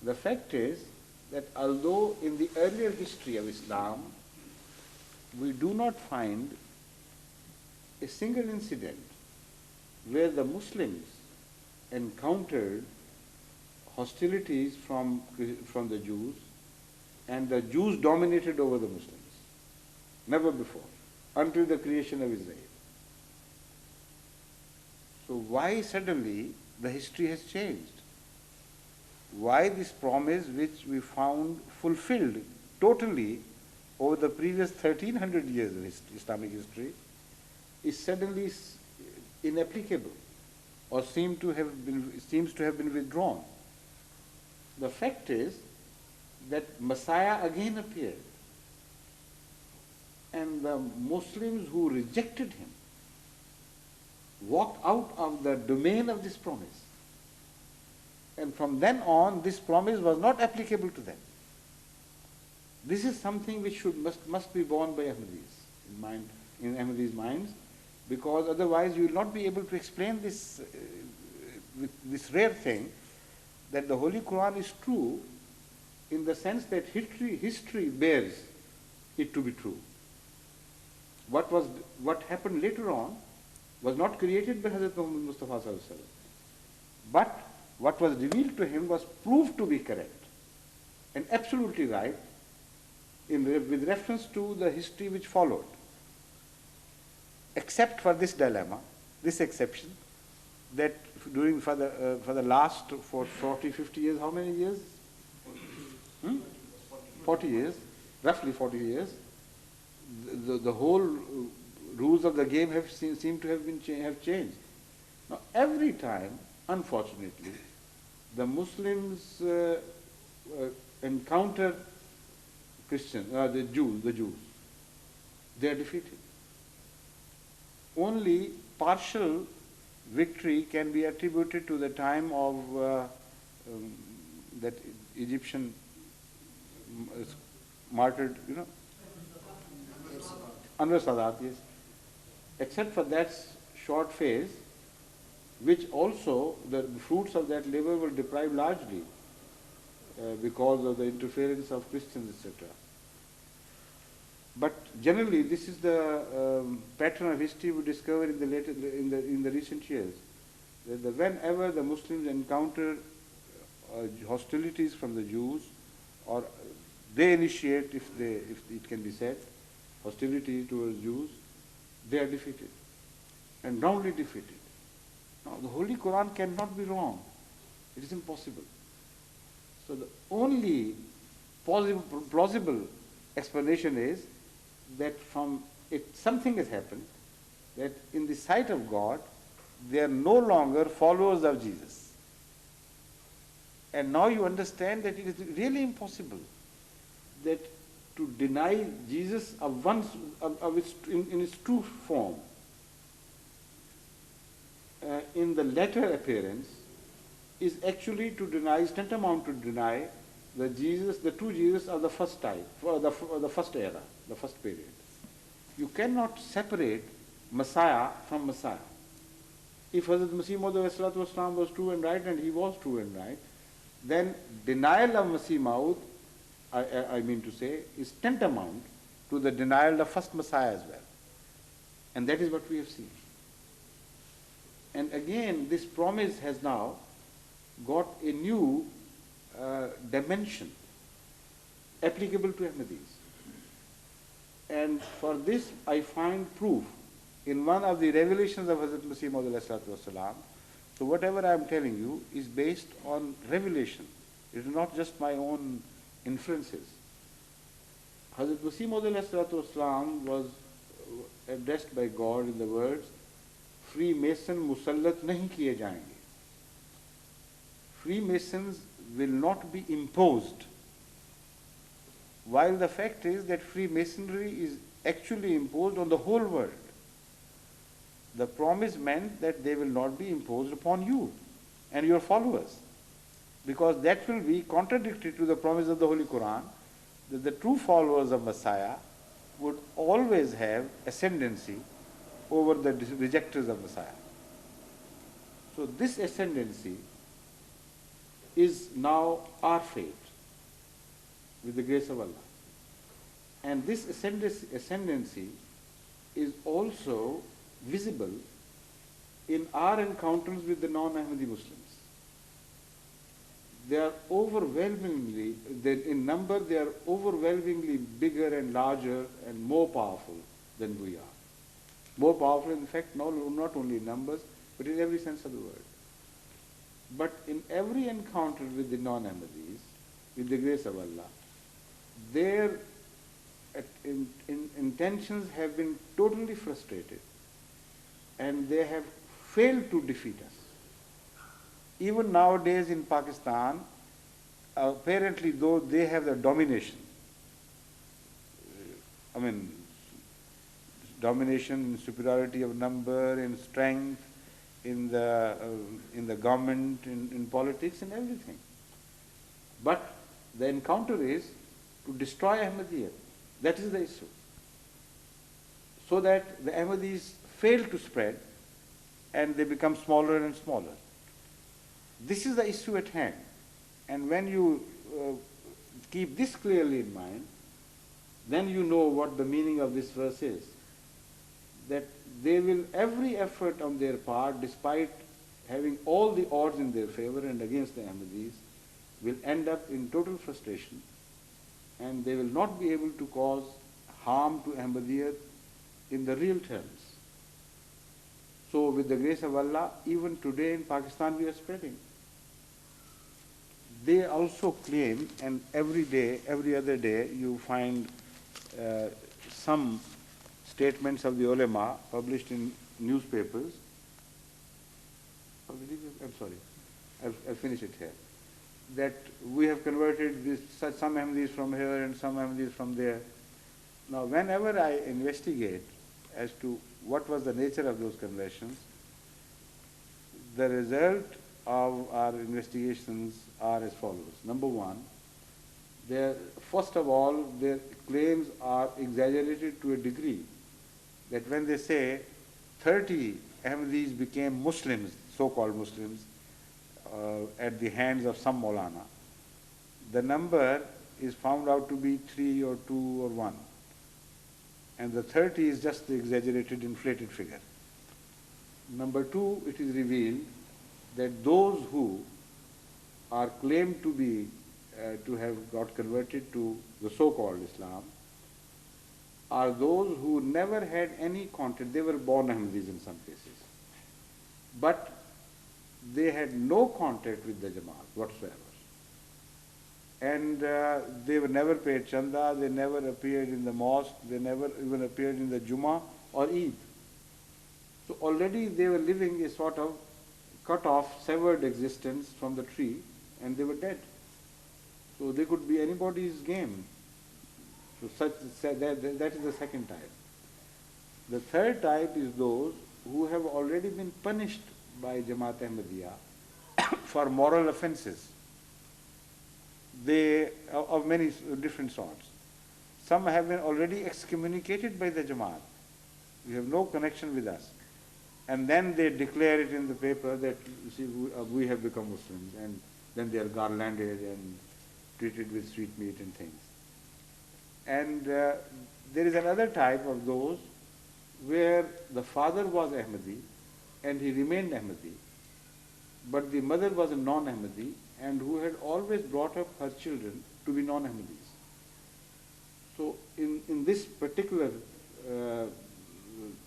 The fact is that although in the earlier history of Islam, we do not find a single incident where the Muslims encountered hostilities from the Jews and the Jews dominated over the Muslims. Never before, until the creation of Israel. So why suddenly the history has changed? Why this promise, which we found fulfilled totally over the previous 1300 years of Islamic history, is suddenly inapplicable or seems to have been withdrawn? The fact is that Messiah again appeared, and the Muslims who rejected him walked out of the domain of this promise. And from then on, this promise was not applicable to them. This is something which must be borne by Ahmadis, in Ahmadis' minds, because otherwise you will not be able to explain this rare thing, that the Holy Quran is true in the sense that history bears it to be true. What happened later on was not created by Hazrat Muhammad Mustafa Sallallahu Alaihi Wasallam, but what was revealed to him was proved to be correct and absolutely right with reference to the history which followed, except for this dilemma, this exception, that for the last 40, 50 years, how many years? 40 years, roughly 40 years, the whole rules of the game seem to have changed. Now, every time, unfortunately, the Muslims encounter the Jews, they are defeated. Only partial victory can be attributed to the time of that Egyptian martyred, Anwar Sadat, yes. Except for that short phase, which also the fruits of that labor were deprived largely because of the interference of Christians, etc. But generally, this is the pattern of history we discover in the recent years. That whenever the Muslims encounter hostilities from the Jews, or they initiate, if it can be said, hostility towards Jews, they are defeated, and roundly defeated. Now, the Holy Quran cannot be wrong. It is impossible. So the only plausible explanation is that something has happened, that in the sight of God, they are no longer followers of Jesus. And now you understand that it is really impossible that to deny Jesus in its true form, in the latter appearance, is actually to deny, is tantamount to deny the true Jesus of the first type, or the first era, the first period. You cannot separate Messiah from Messiah. If Hazrat Masih Maud was true and right, and he was true and right, then denial of Masih Maud, I mean to say, is tantamount to the denial of first Messiah as well. And that is what we have seen. And again, this promise has now got a new dimension applicable to Ahmadis. And for this, I find proof in one of the revelations of Hazrat Masih Maud. So whatever I am telling you is based on revelation. It is not just my own inferences. Hazrat Masih Maud was addressed by God in the words, Freemason musallat nahi kiye jayenge. Freemasons will not be imposed. While the fact is that Freemasonry is actually imposed on the whole world. The promise meant that they will not be imposed upon you and your followers, because that will be contradictory to the promise of the Holy Quran, that the true followers of Messiah would always have ascendancy over the rejectors of Messiah. So this ascendancy is now our fate with the grace of Allah. And this ascendancy is also visible in our encounters with the non-Ahmadi Muslims. They are overwhelmingly, in number, they are overwhelmingly bigger and larger and more powerful than we are. More powerful, in fact, not only in numbers, but in every sense of the word. But in every encounter with the non-Ahmadis, with the grace of Allah, their intentions have been totally frustrated, and they have failed to defeat us. Even nowadays in Pakistan, apparently though they have the domination, domination in superiority of number, in strength, in the government, in politics, and everything. But the encounter is to destroy Ahmadiyya. That is the issue. So that the Ahmadis fail to spread and they become smaller and smaller. This is the issue at hand. And when you keep this clearly in mind, then you know what the meaning of this verse is. That they will, every effort on their part, despite having all the odds in their favor and against the Ahmadis, will end up in total frustration, and they will not be able to cause harm to Ahmadiyyat in the real terms. So with the grace of Allah, even today in Pakistan we are spreading. They also claim, and every day, every other day, you find some statements of the ulama published in newspapers. I'm sorry, I'll finish it here. That we have converted some Ahmadis from here and some Ahmadis from there. Now, whenever I investigate as to what was the nature of those conversions, the result of our investigations are as follows. Number one, first of all, their claims are exaggerated to a degree that when they say 30 Ahmadis became Muslims, so-called Muslims, at the hands of some Maulana, the number is found out to be 3 or 2 or 1. And the 30 is just the exaggerated, inflated figure. Number two, it is revealed that those who are claimed to be, to have got converted to the so-called Islam, are those who never had any contact. They were born Ahmadis in some cases, but they had no contact with the Jamaat whatsoever. And they were never paid chanda, they never appeared in the mosque, they never even appeared in the Jummah or Eid. So already they were living a sort of cut off, severed existence from the tree, and they were dead. So they could be anybody's game. So that is the second type. The third type is those who have already been punished by Jamaat Ahmadiyya for moral offenses. They of many different sorts. Some have been already excommunicated by the Jamaat. You have no connection with us. And then they declare it in the paper that, you see, we have become Muslims, and then they are garlanded and treated with sweetmeat and things. And there is another type of those where the father was Ahmadi and he remained Ahmadi, but the mother was a non-Ahmadi and who had always brought up her children to be non-Ahmadis. So in this particular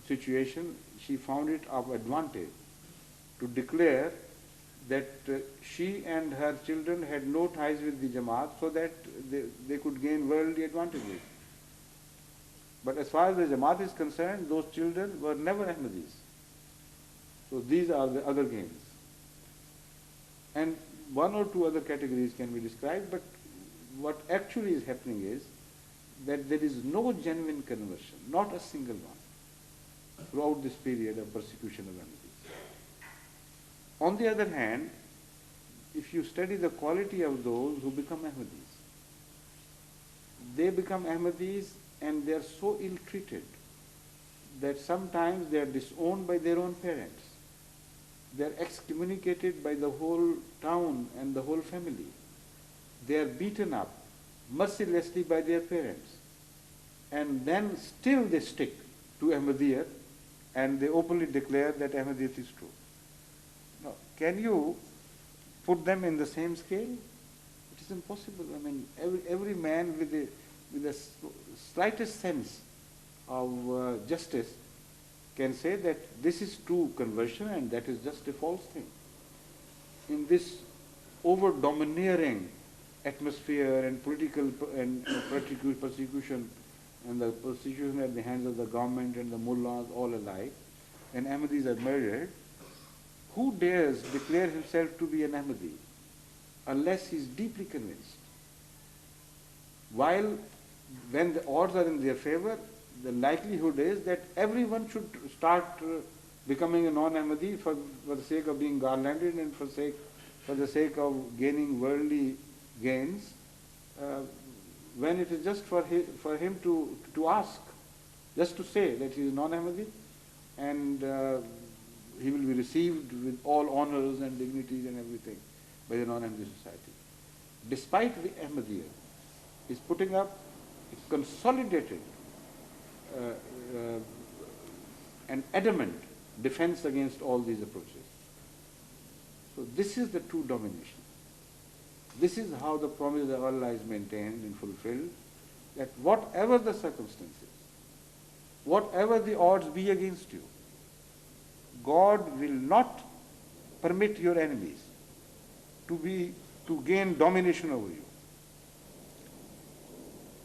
situation, she found it of advantage to declare that she and her children had no ties with the Jamaat so that they could gain worldly advantages. But as far as the Jamaat is concerned, those children were never Ahmadis. So these are the other gains. And one or two other categories can be described, but what actually is happening is that there is no genuine conversion, not a single one, throughout this period of persecution of Ahmadis. On the other hand, if you study the quality of those who become Ahmadis, they become Ahmadis and they are so ill-treated that sometimes they are disowned by their own parents. They are excommunicated by the whole town and the whole family. They are beaten up mercilessly by their parents. And then still they stick to Ahmadiyya and they openly declare that Ahmadiyya is true. Now, can you put them in the same scale? It is impossible. I mean, every man with the slightest sense of justice can say that this is true conversion and that is just a false thing. In this over-domineering atmosphere and political and persecution and the persecution at the hands of the government and the mullahs all alike, and Ahmadis are murdered, who dares declare himself to be an Ahmadi unless he is deeply convinced? While when the odds are in their favor, the likelihood is that everyone should start becoming a non-Ahmadi for the sake of being garlanded and for the sake of gaining worldly gains, when it is just for him to ask, just to say that he is non-Ahmadi, and he will be received with all honors and dignities and everything by the non-Ahmadi society. Despite the Ahmadiyya is putting up a consolidated and adamant defense against all these approaches. So this is the true domination. This is how the promise of Allah is maintained and fulfilled, that whatever the circumstances, whatever the odds be against you, God will not permit your enemies to gain domination over you.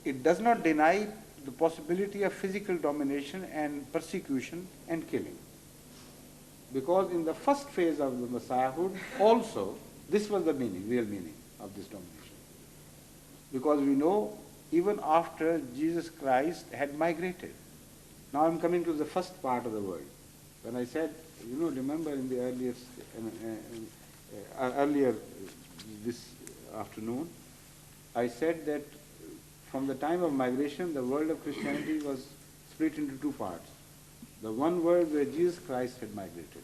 It does not deny the possibility of physical domination and persecution and killing. Because in the first phase of the Messiahhood also, this was the meaning, real meaning of this domination. Because we know even after Jesus Christ had migrated. Now I'm coming to the first part of the world. When I said, remember in the earlier this afternoon, I said that from the time of migration, the world of Christianity was split into two parts. The one world where Jesus Christ had migrated,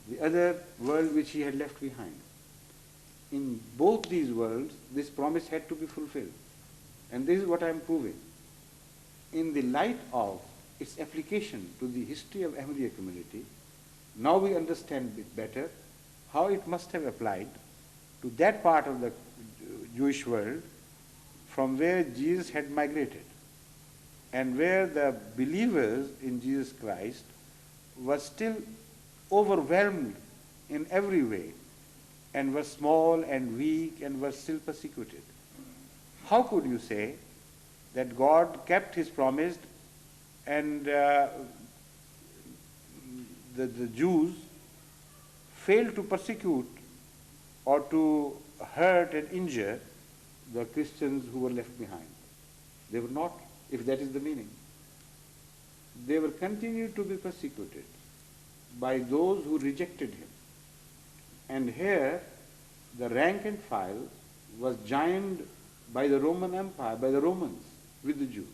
the other world which he had left behind. In both these worlds, this promise had to be fulfilled. And this is what I am proving. In the light of its application to the history of Ahmadiyya community, now we understand it better how it must have applied to that part of the Jewish world from where Jesus had migrated and where the believers in Jesus Christ were still overwhelmed in every way and were small and weak and were still persecuted. How could you say that God kept his promise and the Jews failed to persecute or to hurt and injure the Christians who were left behind? They were not, if that is the meaning. They were continued to be persecuted by those who rejected him. And here, the rank and file was joined by the Roman Empire, by the Romans, with the Jews.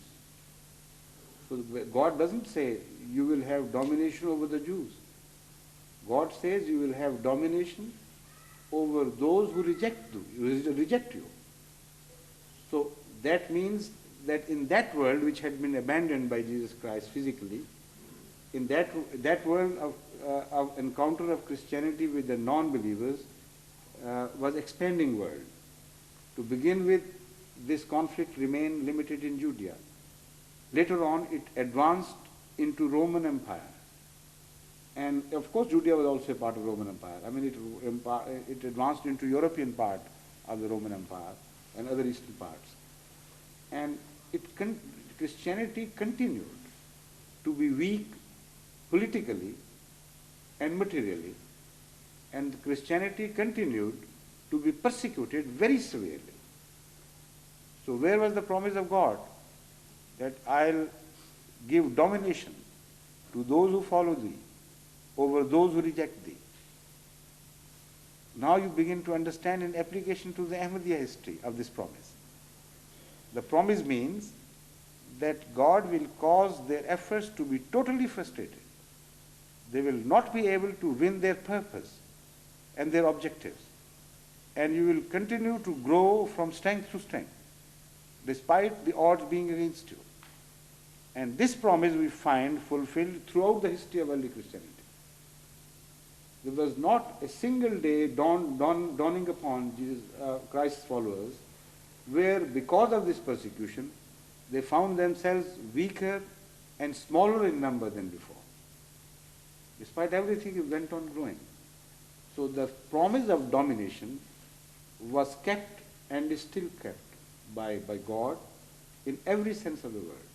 So God doesn't say you will have domination over the Jews. God says you will have domination over those who reject you. So that means that in that world which had been abandoned by Jesus Christ physically, in that world of encounter of Christianity with the non-believers was expanding world. To begin with, this conflict remained limited in Judea. Later on, it advanced into Roman Empire. And of course Judea was also a part of Roman Empire. I mean, it advanced into European part of the Roman Empire and other eastern parts. And Christianity continued to be weak politically and materially, and Christianity continued to be persecuted very severely. So where was the promise of God that I'll give domination to those who follow thee over those who reject thee? Now you begin to understand in application to the Ahmadiyya history of this promise. The promise means that God will cause their efforts to be totally frustrated. They will not be able to win their purpose and their objectives. And you will continue to grow from strength to strength, despite the odds being against you. And this promise we find fulfilled throughout the history of early Christianity. There was not a single day dawning upon Christ's followers where, because of this persecution, they found themselves weaker and smaller in number than before. Despite everything, it went on growing. So the promise of domination was kept and is still kept by God in every sense of the word.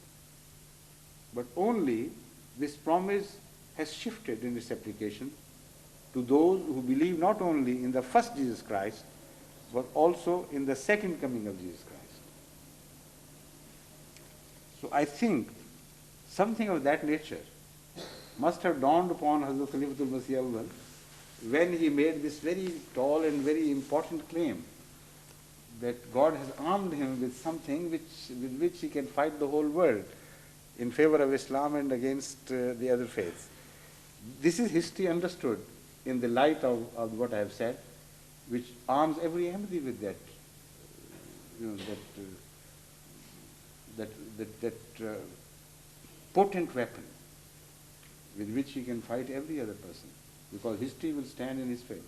But only this promise has shifted in its application to those who believe not only in the first Jesus Christ, but also in the second coming of Jesus Christ. So I think something of that nature must have dawned upon Hazrat Khalifatul-Masih IV when he made this very tall and very important claim that God has armed him with something with which he can fight the whole world in favor of Islam and against the other faiths. This is history understood in the light of what I have said, which arms every Ahmadi with that, that potent weapon with which he can fight every other person, because history will stand in his favor.